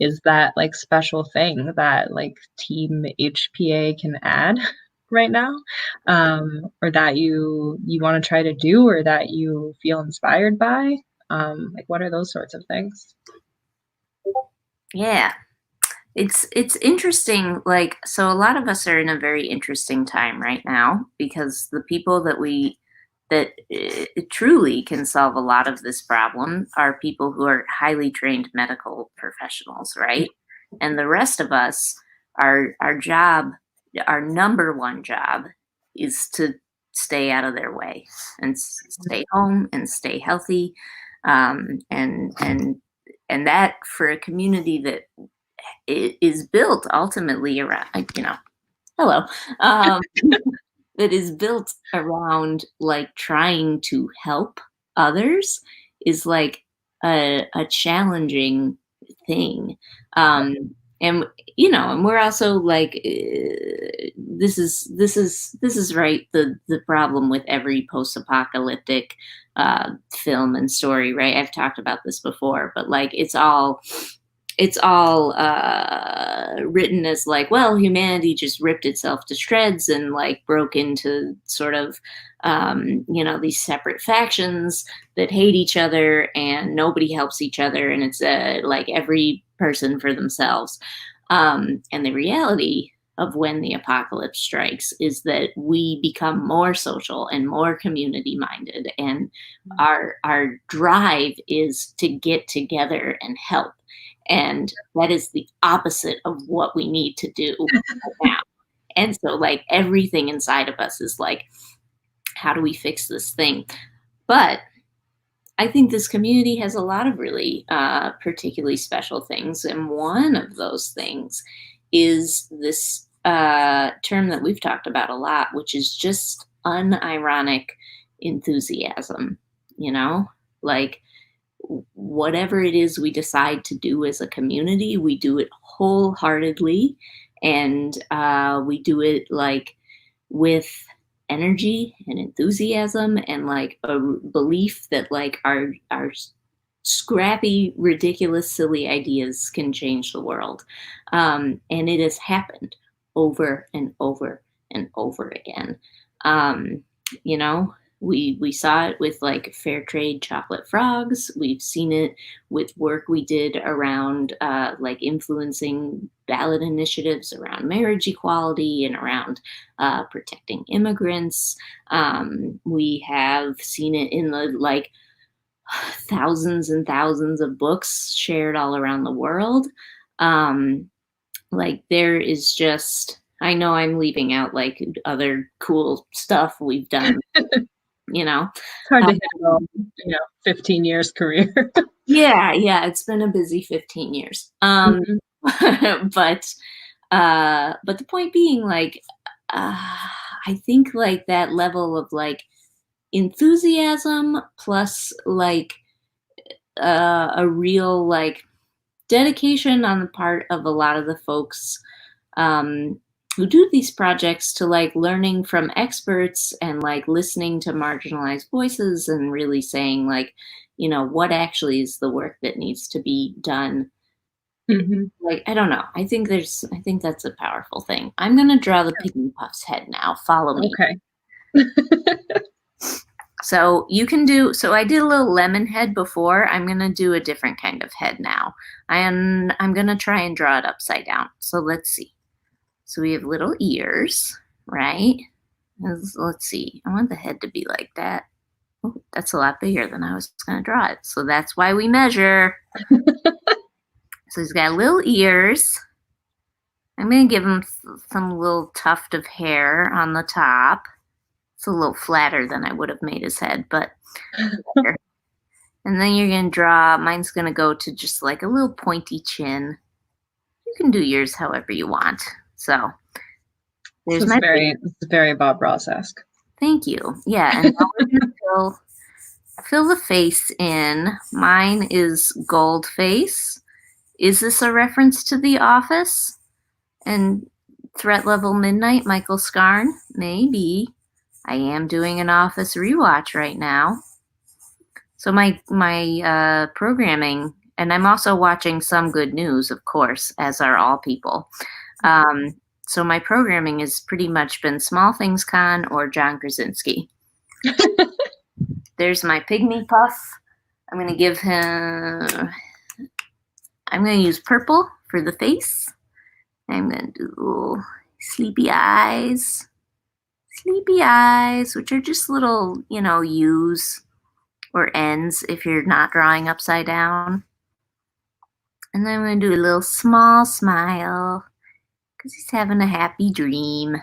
S2: is that like special thing that like Team HPA can add right now, or that you want to try to do, or that you feel inspired by? Like, what are those sorts of things?
S1: Yeah, it's interesting. Like, so a lot of us are in a very interesting time right now, because the people that we that truly can solve a lot of this problem are people who are highly trained medical professionals, right? And the rest of us, our job, our number one job, is to stay out of their way and stay home and stay healthy, and that for a community that is built ultimately around, hello, um, that is built around like trying to help others is like a challenging thing. Um, and and we're also like this is right, the problem with every post-apocalyptic film and story, right? I've talked about this before, but like it's all written as like, well, humanity just ripped itself to shreds and like broke into sort of these separate factions that hate each other and nobody helps each other, and it's like every person for themselves. And the reality of when the apocalypse strikes is that we become more social and more community minded, and our drive is to get together and help, and that is the opposite of what we need to do right now. And so like everything inside of us is like, how do we fix this thing? But I think this community has a lot of really particularly special things. And one of those things is this term that we've talked about a lot, which is just unironic enthusiasm, like whatever it is we decide to do as a community, we do it wholeheartedly, and we do it like with energy and enthusiasm and like a belief that like our scrappy, ridiculous, silly ideas can change the world. And it has happened over and over and over again. Um, you know, we saw it with like fair trade chocolate frogs. We've seen it with work we did around like influencing ballot initiatives around marriage equality and around protecting immigrants. We have seen it in the like thousands and thousands of books shared all around the world. Like there is just, I know I'm leaving out like other cool stuff we've done, you know.
S2: It's hard to
S1: Um,
S2: hit it all, 15 years career.
S1: yeah, it's been a busy 15 years.
S2: Mhm.
S1: But the point being like I think like that level of like enthusiasm plus like a real like dedication on the part of a lot of the folks um, who do these projects to like learning from experts and like listening to marginalized voices and really saying like, what actually is the work that needs to be done.
S2: Mhm.
S1: Like, I don't know. I think that's a powerful thing. I'm going to draw the Pygmy Puff's head now. Follow me.
S2: Okay.
S1: So I did a little lemon head before. I'm going to do a different kind of head now. I'm going to try and draw it upside down. So let's see. So we have little ears, right? Let's see. I want the head to be like that. Oh, that's a lot bigger than I was going to draw it. So that's why we measure. So he's got little ears. I'm going to give him some little tuft of hair on the top. It's a little flatter than I would have made his head, but whatever. And then you're going to draw, mine's going to go to just like a little pointy chin. You can do yours however you want. So there's
S2: This
S1: my
S2: is very Bob Ross-esque.
S1: Thank you. Yeah, and now we're going to fill the face in. Mine is gold face. Is this a reference to The Office and Threat Level Midnight, Michael Scarn? Maybe. I am doing an Office rewatch right now. So my programming, and I'm also watching Some Good News, of course, as are all people. So my programming has pretty much been Small Things Con or John Krasinski. There's my Pygmy Puff. I'm going to give him, I'm going to use purple for the face. I'm going to do sleepy eyes. sleepy eyes, which are just little, U's or N's if you're not drawing upside down. And then I'm going to do a little small smile because he's having a happy dream.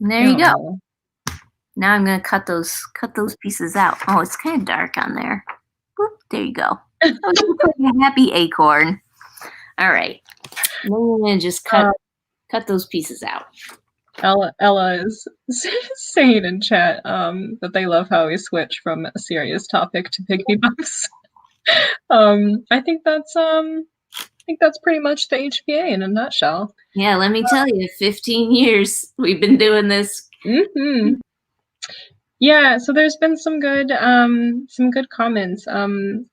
S1: And there you go. Now I'm going to cut those pieces out. Oh, it's kind of dark on there. Whoop, there you go. A happy acorn. All right. Then we're going to just cut those pieces out.
S2: Ella is saying in chat that they love how we switch from a serious topic to Pygmy buffs. I think that's pretty much the HPA in a nutshell.
S1: Yeah, let me tell you, 15 years we've been doing this.
S2: Mm-hmm. Yeah, so there's been some good comments.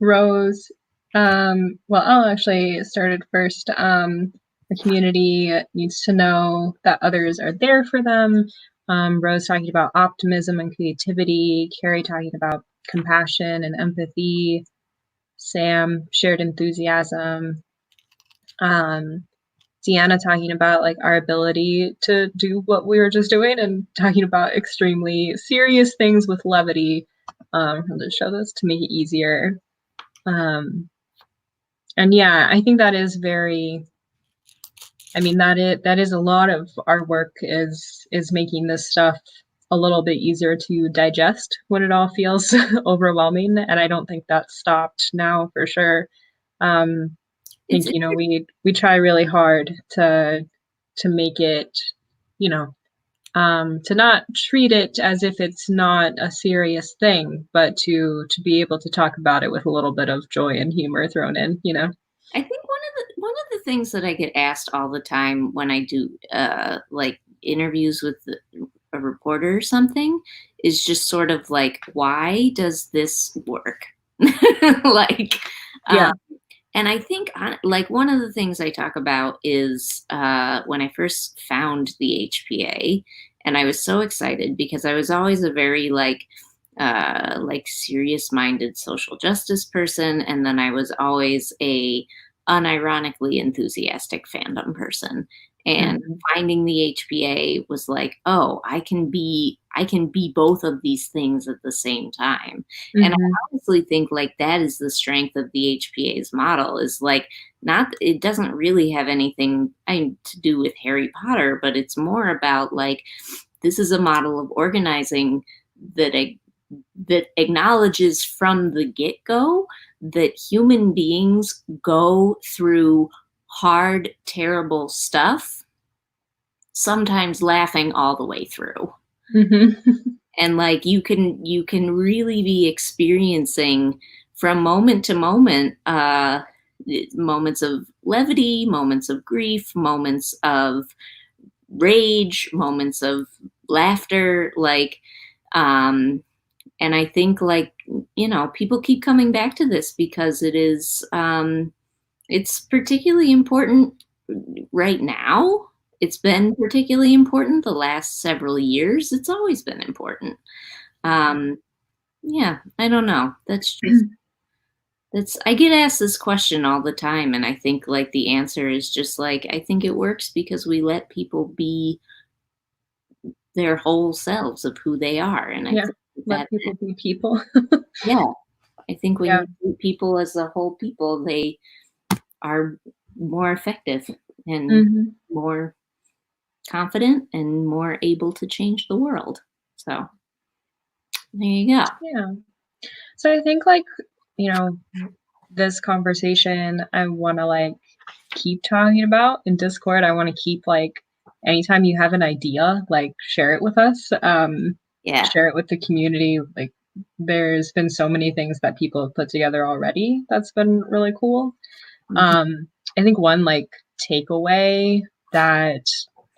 S2: Rose, well, Ella actually started first. The community needs to know that others are there for them. Rose talking about optimism and creativity. Carrie talking about compassion and empathy. Sam, shared enthusiasm. Deanna talking about like our ability to do what we were just doing and talking about extremely serious things with levity. I'll just show this to make it easier. And yeah, I think that is that is a lot of our work is making this stuff a little bit easier to digest when it all feels overwhelming. And I don't think that's stopped now for sure. I think we try really hard to make it, to not treat it as if it's not a serious thing, but to be able to talk about it with a little bit of joy and humor thrown in.
S1: I think one of the things that I get asked all the time when I do like interviews with a reporter or something is just sort of like, why does this work? Like,
S2: yeah.
S1: And I think like one of the things I talk about is when I first found the HPA, and I was so excited because I was always a very like serious-minded social justice person, and then I was always a unironically enthusiastic fandom person. And finding the HPA was like, oh, I can be both of these things at the same time. And I honestly think like that is the strength of the HPA's model, is like it doesn't really have anything to do with Harry Potter, but it's more about like, this is a model of organizing that acknowledges from the get-go that human beings go through hard, terrible stuff, sometimes laughing all the way through. And like you can really be experiencing from moment to moment moments of levity, moments of grief, moments of rage, moments of laughter, like and I think like, people keep coming back to this because it is it's particularly important right now. It's been particularly important the last several years. It's always been important. Yeah, I don't know. I get asked this question all the time, and I think like the answer is just like, I think it works because we let people be their whole selves of who they are. And I think
S2: let people be people.
S1: Yeah. I think when you treat people as a whole people, they are more effective and more confident and more able to change the world. So there you go.
S2: Yeah. So I think like, this conversation I want to like keep talking about in Discord. I want to keep like, anytime you have an idea, like share it with us. Share it with the community. Like there's been so many things that people have put together already. That's been really cool. I think one like takeaway that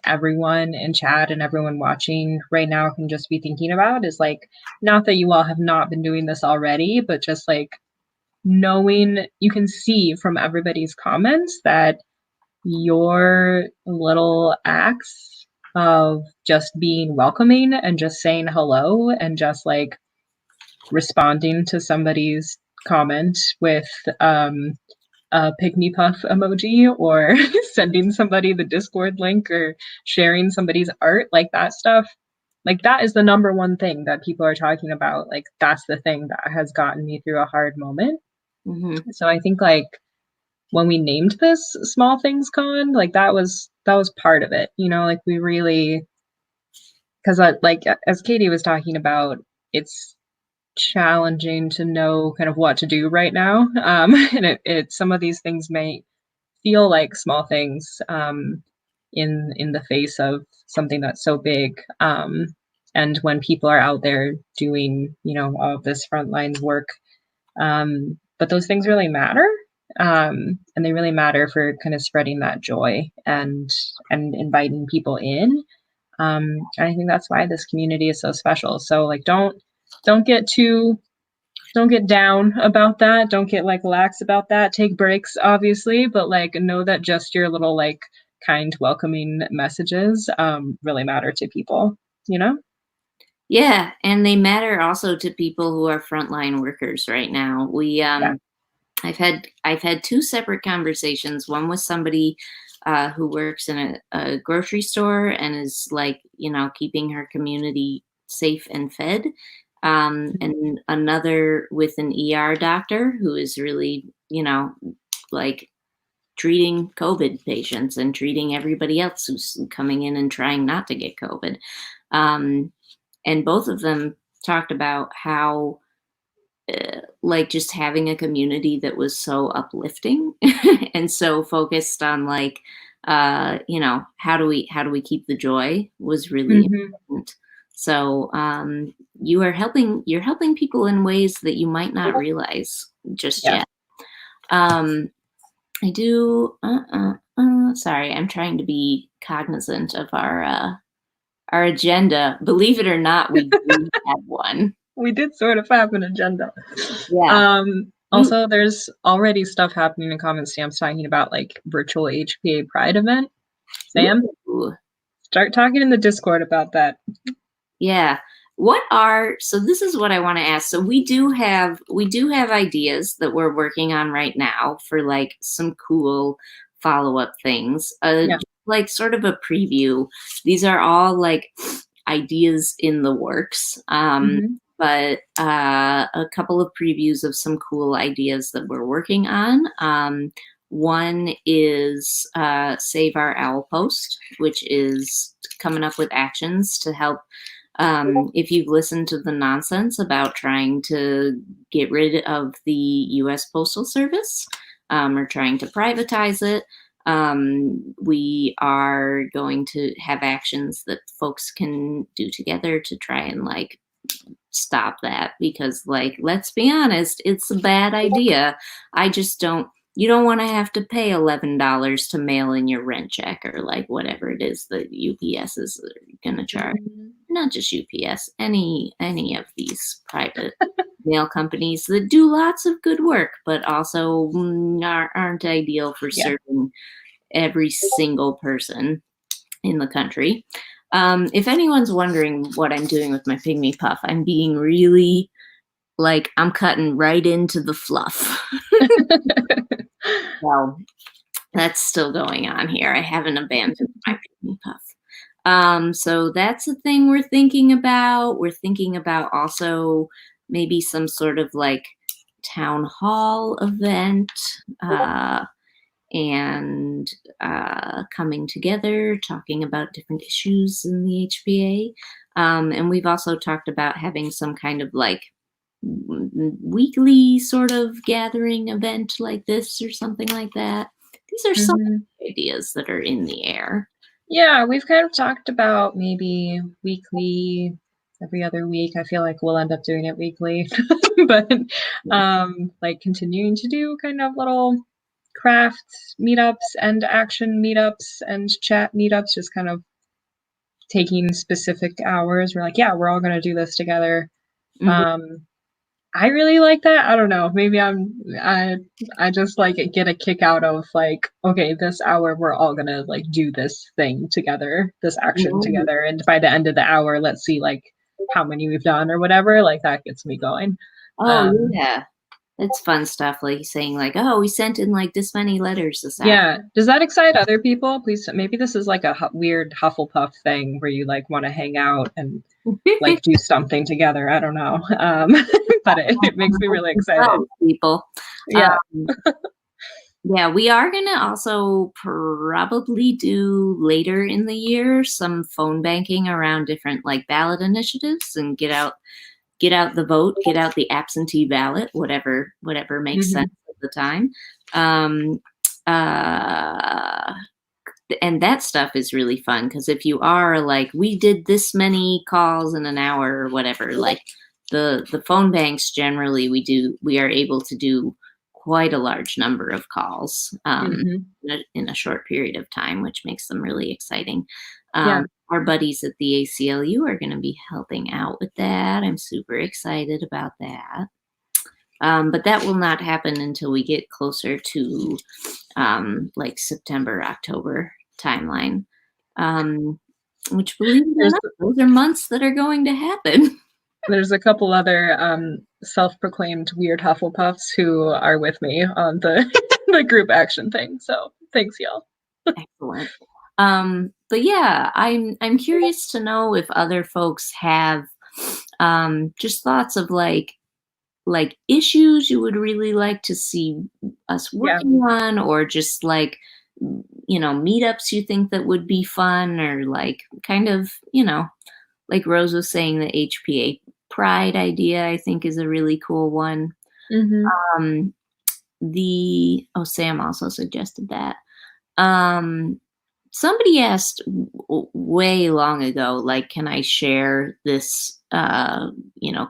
S2: everyone in chat and everyone watching right now can just be thinking about is like, not that you all have not been doing this already, but just like knowing, you can see from everybody's comments that your little acts of just being welcoming and just saying hello and just like responding to somebody's comment with a Pygmy puff emoji or sending somebody the Discord link or sharing somebody's art, like that stuff like that is the number one thing that people are talking about. Like that's the thing that has gotten me through a hard moment.
S1: Hmm.
S2: So I think like when we named this Small Things Con, like that was part of it, like we really, because like as Katie was talking about, it's challenging to know kind of what to do right now. And it some of these things may feel like small things in the face of something that's so big. And when people are out there doing, all of this frontline work, but those things really matter. And they really matter for kind of spreading that joy and inviting people in. And I think that's why this community is so special. So like don't get too don't get down about that. Don't get like lax about that. Take breaks, obviously, but like know that just your little like kind, welcoming messages really matter to people, you know?
S1: Yeah, and they matter also to people who are frontline workers right now.
S2: Yeah.
S1: I've had two separate conversations. One with somebody who works in a grocery store and is like, keeping her community safe and fed. And another with an ER doctor who is really, like treating COVID patients and treating everybody else who's coming in and trying not to get COVID. And both of them talked about how like just having a community that was so uplifting and so focused on like how do we keep the joy was really
S2: Hmm.
S1: important. So you're helping people in ways that you might not realize just
S2: Yeah.
S1: yet. um I do sorry, I'm trying to be cognizant of our agenda. Believe it or not, we do have one.
S2: We did sort of have an agenda.
S1: Yeah. We
S2: Also, there's already stuff happening in Common Stamps talking about like virtual HPA Pride event. Sam,
S1: Ooh.
S2: start talking in the Discord about that.
S1: Yeah. So this is what I want to ask. So we do have ideas that we're working on right now for like some cool follow-up things.
S2: Yeah.
S1: Like sort of a preview. These are all like ideas in the works.
S2: Hmm.
S1: But a couple of previews of some cool ideas that we're working on. One is Save Our Owl Post, which is coming up with actions to help. If you've listened to the nonsense about trying to get rid of the US Postal Service or trying to privatize it, we are going to have actions that folks can do together to try and like stop that, because like let's be honest, it's a bad idea. You don't want to have to pay $11 to mail in your rent check or like whatever it is that UPS is going to charge.
S2: Mhm.
S1: Not just UPS, any of these private mail companies that do lots of good work but also aren't ideal for
S2: Yeah.
S1: serving every single person in the country. If anyone's wondering what I'm doing with my pygmy puff, I'm being really like I'm cutting right into the fluff. So that's still going on here. I haven't abandoned my pygmy puff. So that's a thing we're thinking about. We're thinking about also maybe some sort of like town hall event. And coming together, talking about different issues in the HPA. And we've also talked about having some kind of like weekly sort of gathering event like this or something like that. These are some
S2: Hmm.
S1: ideas that are in the air.
S2: Yeah, we've kind of talked about maybe weekly, every other week. I feel like we'll end up doing it weekly, but like continuing to do kind of little craft meetups and action meetups and chat meetups, just kind of taking specific hours. We're like, yeah, we're all going to do this together.
S1: Mhm.
S2: Um, I really like that. I don't know. Maybe I just like get a kick out of like, okay, this hour we're all gonna like do this thing together, this action
S1: Mhm.
S2: together, and by the end of the hour, let's see like how many we've done or whatever. Like that gets me going.
S1: Oh
S2: Um,
S1: yeah. It's fun stuff, like saying like, "Oh, we sent in like this many letters this hour."
S2: Yeah. Does that excite other people? Please, maybe this is like a weird Hufflepuff thing where you like want to hang out and like do something together. I don't know. But it makes me really excited.
S1: Well, people.
S2: Yeah.
S1: Um, yeah, we are gonna also probably do later in the year some phone banking around different like ballot initiatives and get out the vote, get out the absentee ballot, whatever makes
S2: Hmm.
S1: sense at the time. Um, uh, and that stuff is really fun because if you are like, we did this many calls in an hour or whatever, like the phone banks generally we are able to do quite a large number of calls
S2: Hmm.
S1: in a short period of time, which makes them really exciting.
S2: Yeah.
S1: Our buddies at the ACLU are going to be helping out with that. I'm super excited about that. But that will not happen until we get closer to like September, October timeline. Um, which, believe it or
S2: There's
S1: not, those are months that are going to happen.
S2: there's a couple other self-proclaimed weird Hufflepuffs who are with me on the the group action thing. So thanks, y'all.
S1: Excellent. But yeah, I'm curious to know if other folks have just thoughts of like issues you would really like to see us
S2: Yeah.
S1: working on, or just like meetups you think that would be fun, or like kind of like Rose was saying, the HPA Pride idea I think is a really cool one.
S2: Hmm.
S1: Um, the Sam also suggested that. Um, Somebody asked way long ago, like, can I share this,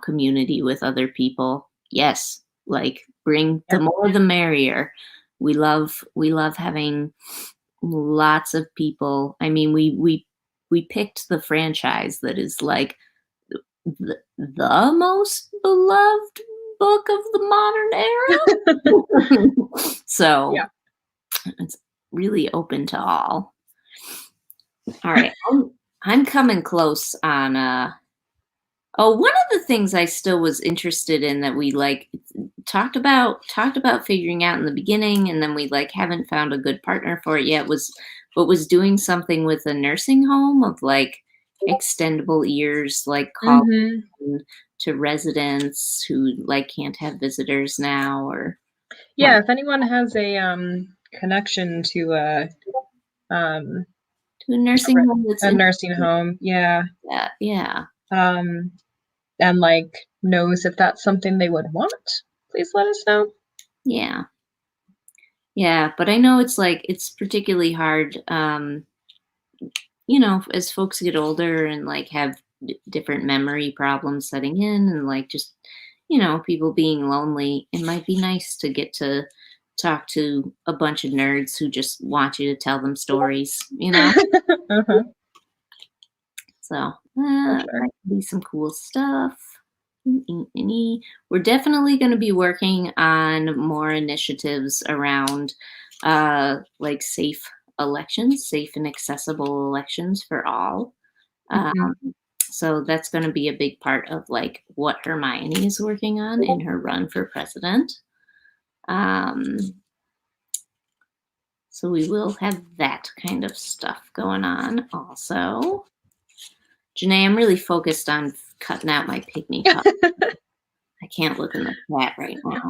S1: community with other people? Yes, like bring the
S2: Yeah.
S1: more the merrier. We love having lots of people. I mean, we picked the franchise that is like the most beloved book of the modern era. So
S2: Yeah.
S1: it's really open to all. All right. I'm coming close on one of the things I still was interested in that we like talked about figuring out in the beginning, and then we like haven't found a good partner for it yet, was doing something with a nursing home of like extendable ears, like calling
S2: Hmm.
S1: to residents who like can't have visitors now, or what,
S2: Yeah. If anyone has a connection to um
S1: to a nursing home that's
S2: a
S1: in
S2: nursing home, yeah,
S1: that. Yeah.
S2: um, and like knows if that's something they would want, please let us know.
S1: Yeah. Yeah, but I know it's like it's particularly hard, as folks get older and like have different memory problems setting in, and like just, people being lonely. It might be nice to get to talk to a bunch of nerds who just want you to tell them stories.
S2: Uh-huh,
S1: So
S2: for
S1: that
S2: sure.
S1: might be some cool stuff. We're definitely going to be working on more initiatives around like safe and accessible elections for all. Um,
S2: Mhm.
S1: so that's going to be a big part of like what Hermione is working on in her run for president. Um, so we will have that kind of stuff going on also. Janae, I'm really focused on cutting out my pygmy cup. I can't look in the chat right now.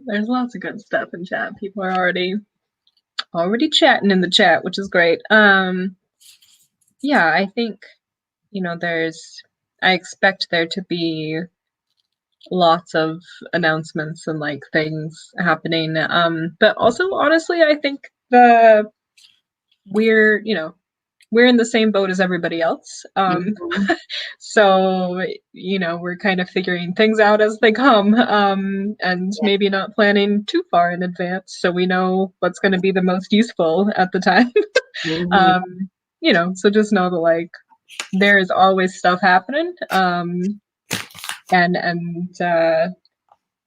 S2: There's lots of good stuff in chat. People are already chatting in the chat, which is great. Yeah, I think, I expect there to be lots of announcements and like things happening. But also honestly, I think the we're, we're in the same boat as everybody else.
S1: Mhm.
S2: So, we're kind of figuring things out as they come, and maybe not planning too far in advance so we know what's going to be the most useful at the time.
S1: Mhm.
S2: um, so just know that like there is always stuff happening. And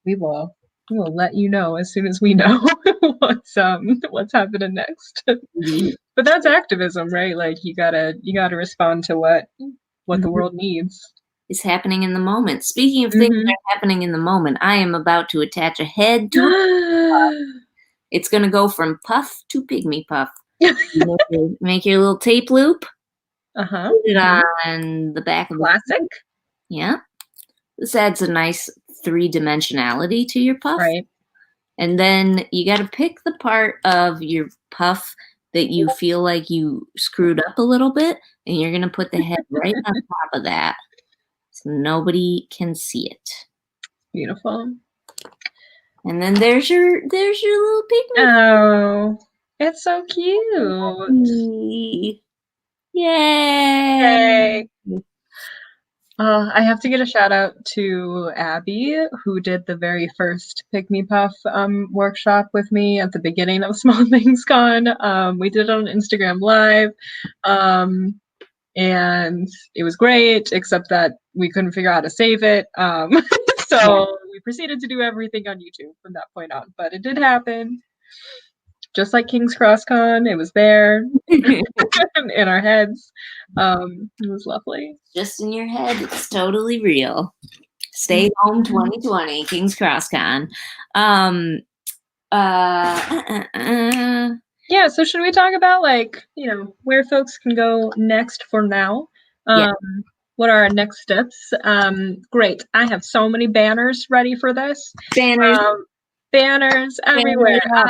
S2: we will let you know as soon as we know what's happening next.
S1: Mhm.
S2: But that's activism, right? Like you gotta respond to what the
S1: Mhm.
S2: world needs.
S1: is happening in the moment. Speaking of things that
S2: Mhm.
S1: are happening in the moment, I am about to attach a head to a it's gonna go from puff to pygmy puff. Make your little tape loop,
S2: Uh-huh.
S1: put it
S2: Mhm.
S1: on the back of the
S2: Classic.
S1: yeah. This adds a nice three-dimensionality to your puff.
S2: Right.
S1: And then you gotta pick the part of your puff that you feel like you screwed up a little bit, and you're gonna put the head right on top of that so nobody can see it.
S2: Beautiful.
S1: And then there's your little pygmy
S2: Oh, it's so cute.
S1: puppy. Yay!
S2: Yay. I have to get a shout out to Abby, who did the very first Pick Me Puff workshop with me at the beginning of Small Things Con. We did it on Instagram Live, um, and it was great, except that we couldn't figure out how to save it.
S1: Yeah.
S2: So we proceeded to do everything on YouTube from that point on. But it did happen, just like King's Cross Con. It was there in our heads. It was lovely.
S1: Just in your head, it's totally real. Stay home
S2: Mhm.
S1: 2020, King's Cross Con. Um, uh.
S2: Yeah, so should we talk about where folks can go next for now?
S1: Yeah,
S2: Um, what are our next steps? Great. I have so many banners ready for this.
S1: banners,
S2: Um, banners
S1: banner
S2: everywhere.
S1: it up.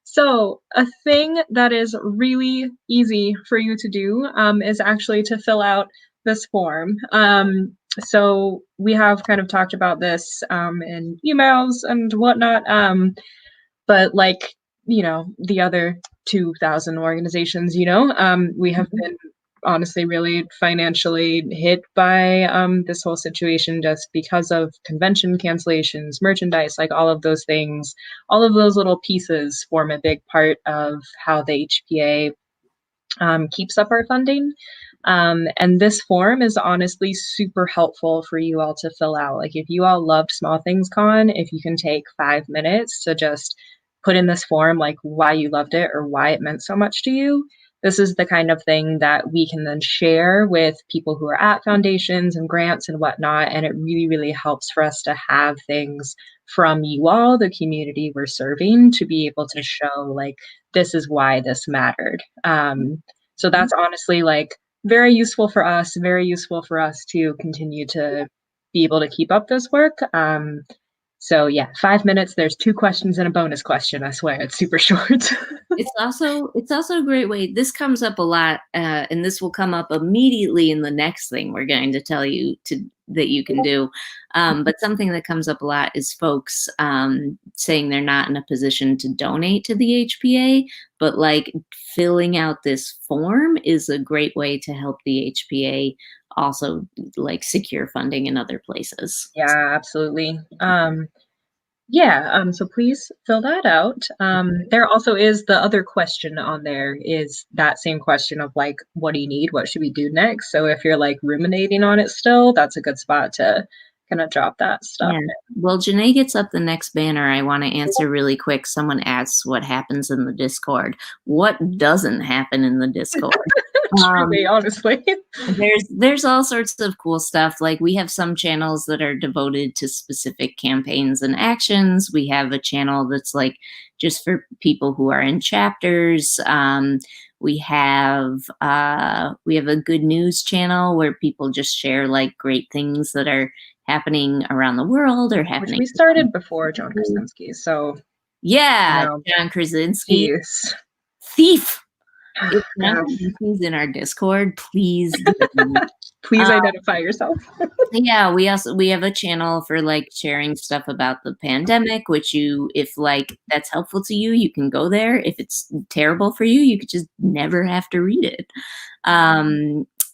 S2: So a thing that is really easy for you to do is actually to fill out this form. So we have kind of talked about this in emails and whatnot. But the other 2,000 organizations, we have been honestly really financially hit by this whole situation just because of convention cancellations, merchandise, like all of those things. All of those little pieces form a big part of how the HPA keeps up our funding. And this form is honestly super helpful for you all to fill out. Like, if you all loved Small Things Con, if you can take 5 minutes to just put in this form, like why you loved it or why it meant so much to you, this is the kind of thing that we can then share with people who are at foundations and grants and whatnot. And it really, really helps for us to have things from you all, the community we're serving, to be able to show, like, this is why this mattered. So that's honestly like very useful for us, very useful for us to continue to be able to keep up this work. So yeah, 5 minutes. There's 2 questions and a bonus question. I swear, it's super short.
S1: It's also a great way. This comes up a lot, and this will come up immediately in the next thing we're going to tell you that you can do. But something that comes up a lot is folks saying they're not in a position to donate to the HPA, but like filling out this form is a great way to help the HPA also like secure funding in other places.
S2: Yeah, absolutely. Yeah, so please fill that out. There also is the other question on there, is that same question of like, what do you need? What should we do next? So if you're like ruminating on it still, that's a good spot to kind of drop that stuff
S1: Yeah. Well, Janae gets up the next banner. I want to answer really quick. Someone asks what happens in the Discord. What doesn't happen in the Discord?
S2: in. Truly, honestly.
S1: There's all sorts of cool stuff. Like, we have some channels that are devoted to specific campaigns and actions. We have a channel that's like just for people who are in chapters. We have a good news channel where people just share like great things that are happening around the world or
S2: Which
S1: happening.
S2: we started before John Krasinski, so
S1: Yeah,
S2: no,
S1: John Krasinski,
S2: geez.
S1: thief. If John
S2: Gosh,
S1: Krasinski's in our Discord, please.
S2: please identify yourself.
S1: Yeah, we have a channel for like sharing stuff about the pandemic, which if like that's helpful to you, you can go there. If it's terrible for you, you could just never have to read it.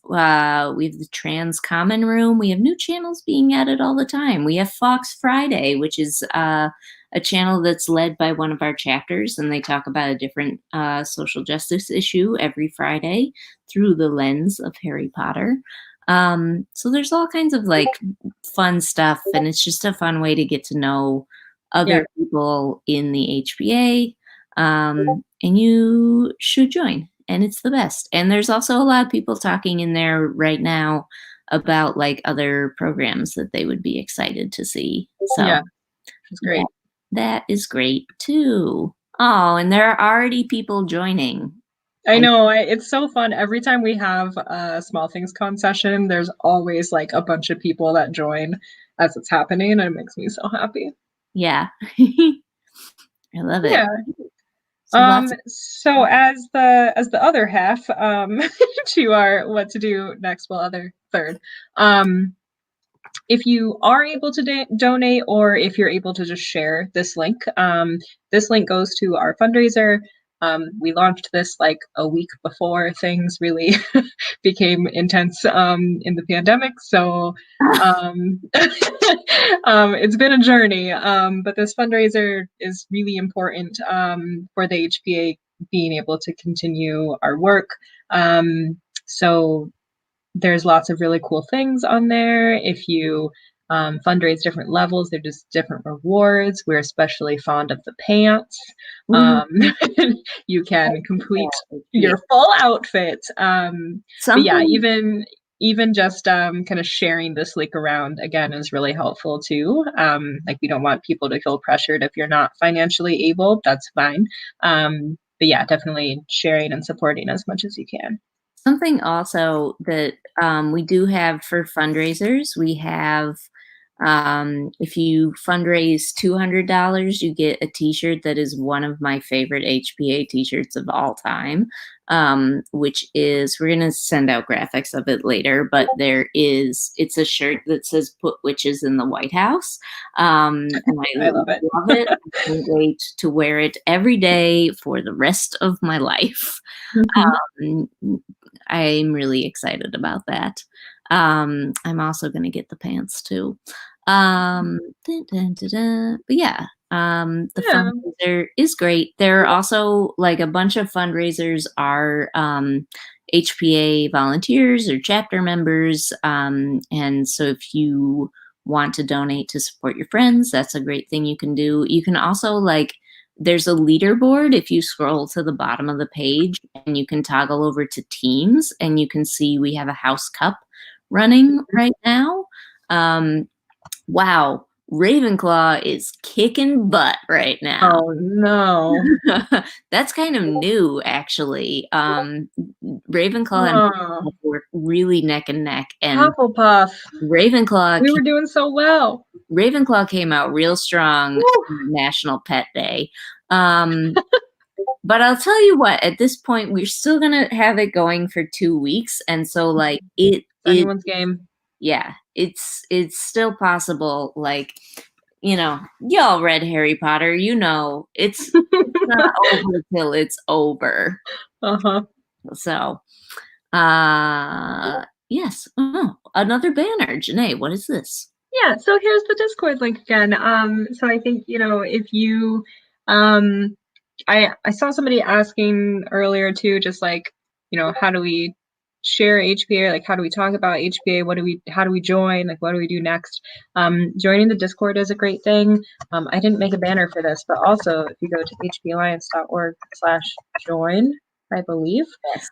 S1: We have the Trans Common Room. We have new channels being added all the time. We have Fox Friday, which is a channel that's led by one of our chapters, and they talk about a different social justice issue every Friday through the lens of Harry Potter. So there's all kinds of like fun stuff, and it's just a fun way to get to know
S2: Yeah.
S1: other people in the HPA. And you should join, and it's the best. And there's also a lot of people talking in there right now about like other programs that they would be excited to see. So
S2: Yeah, it's great.
S1: that is great too. Oh, and there are already people joining.
S2: I know, it's so fun. Every time we have a Small Things Con session, there's always like a bunch of people that join as it's happening, and it makes me so happy.
S1: Yeah. I love it.
S2: Yeah.
S1: So lots of
S2: So as the other half, to our what to do next, well, other third, if you are able to donate, or if you're able to just share this link goes to our fundraiser. We launched this like a week before things really became intense in the pandemic. So it's been a journey, but this fundraiser is really important for the HPA being able to continue our work. So there's lots of really cool things on there. If you fundraise different levels, they're just different rewards. We're especially fond of the pants. Um, you can complete your full outfit. But yeah, even just kind of sharing this link around again is really helpful too. Like we don't want people to feel pressured if you're not financially able. That's fine. But yeah, definitely sharing and supporting as much as you can.
S1: Something also that we do have for fundraisers, we have if you fundraise $200, you get a T-shirt that is one of my favorite HPA T-shirts of all time, which is we're gonna send out graphics of it later, but it's a shirt that says "Put witches in the White House," and
S2: I love it.
S1: love it. I can't wait to wear it every day for the rest of my life. Um, I'm really excited about that. I'm also going to get the pants too. Dun, dun, dun, dun. But yeah, the
S2: Yeah.
S1: fundraiser is great. There are also like a bunch of fundraisers are HPA volunteers or chapter members. And so if you want to donate to support your friends, that's a great thing you can do. You can also like there's a leaderboard if you scroll to the bottom of the page, and you can toggle over to teams, and you can see we have a house cup running right now. Wow, Ravenclaw is kicking butt right now.
S2: Oh no.
S1: That's kind of new, actually. Ravenclaw and
S2: Oh,
S1: Hufflepuff were really neck and neck, and
S2: Hufflepuff.
S1: Ravenclaw
S2: We were doing so well.
S1: Ravenclaw came out real strong
S2: Woo.
S1: National Pet Day. But I'll tell you what, at this point, we're still gonna have it going for 2 weeks, and so like
S2: It's anyone's game.
S1: yeah, it's still possible. Like, y'all read Harry Potter, it's not over till it's over.
S2: Uh-huh.
S1: So, yes. Oh, another banner, Janae. What is this?
S2: Yeah, so here's the Discord link again. So I think, if you I saw somebody asking earlier too, just like, how do we share HPA? Like, how do we talk about HPA? How do we join? Like, what do we do next? Joining the Discord is a great thing. I didn't make a banner for this, but also if you go to hpalliance.org/join, I believe,
S1: Yes.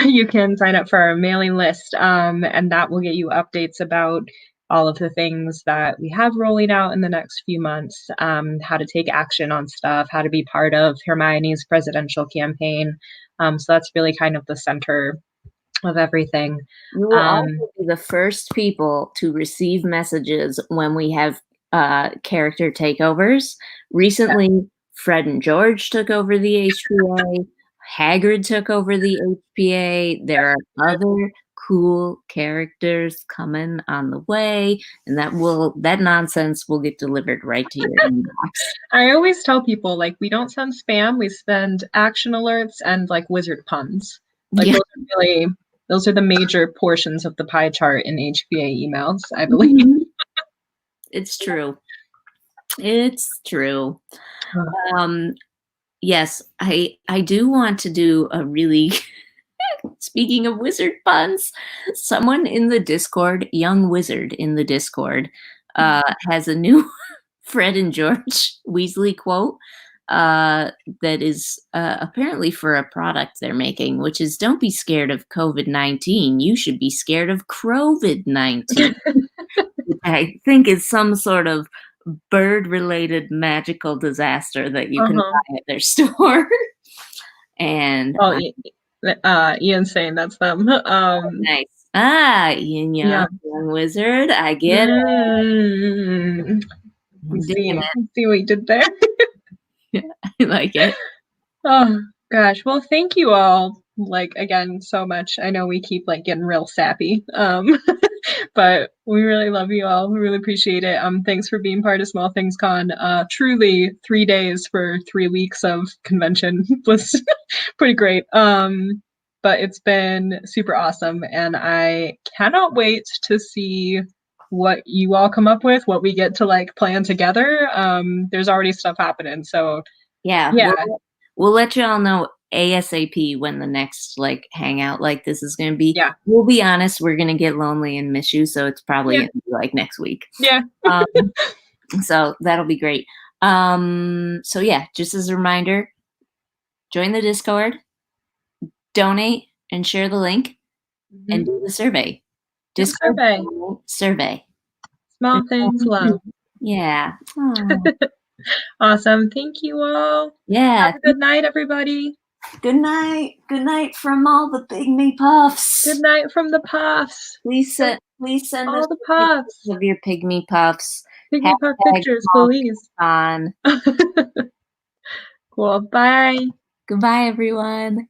S2: you can sign up for our mailing list, and that will get you updates about all of the things that we have rolling out in the next few months, how to take action on stuff, how to be part of Hermione's presidential campaign. So that's really kind of the center of everything.
S1: You will also be the first people to receive messages when we have character takeovers. Recently, Fred and George took over the HPA. Hagrid took over the HPA. There are other cool characters coming on the way, and that nonsense will get delivered right to your inbox.
S2: I always tell people, like, we don't send spam, we send action alerts and like wizard puns. Like
S1: Yeah.
S2: those are the major portions of the pie chart in HPA emails, I believe.
S1: It's true. It's true. Yes, I do want to do a really speaking of wizard puns, someone in the Discord, young wizard in the Discord, has a new Fred and George Weasley quote. that is apparently for a product they're making, which is don't be scared of COVID-19. You should be scared of COVID-19. I think is some sort of bird-related magical disaster that you can
S2: Uh-huh.
S1: buy at their store. And
S2: Oh, Ian's saying that's them.
S1: nice. Yin Yang
S2: Yeah.
S1: Young Wizard. I get it.
S2: Mm.
S1: I'm digging
S2: See what you did there.
S1: it. I like it.
S2: Oh gosh. Well, thank you all like again so much. I know we keep like getting real sappy. But we really love you all. We really appreciate it. Thanks for being part of Small Things Con. Truly 3 days for 3 weeks of convention was pretty great. But it's been super awesome and I cannot wait to see what you all come up with, what we get to like plan together. There's already stuff happening. So
S1: Yeah,
S2: yeah.
S1: we'll let you all know ASAP when the next like hangout like this is going to be.
S2: Yeah.
S1: We'll be honest, we're going to get lonely and miss you, so it's probably
S2: Yeah.
S1: going to be like next week.
S2: Yeah.
S1: Um, so that'll be great. So yeah, just as a reminder, join the Discord, donate, and share the link, and do the survey. Discord
S2: Survey.
S1: survey.
S2: Small things love.
S1: Yeah. Aw.
S2: Awesome. Thank you all.
S1: Yeah.
S2: Have a good night, everybody.
S1: Good night. Good night from all the Pygmy Puffs.
S2: Good night from the puffs.
S1: Please send
S2: All
S1: us
S2: the
S1: pictures
S2: puffs.
S1: of your Pygmy Puffs.
S2: Pygmy puff pictures, please.
S1: On.
S2: Cool. Bye.
S1: Goodbye, everyone.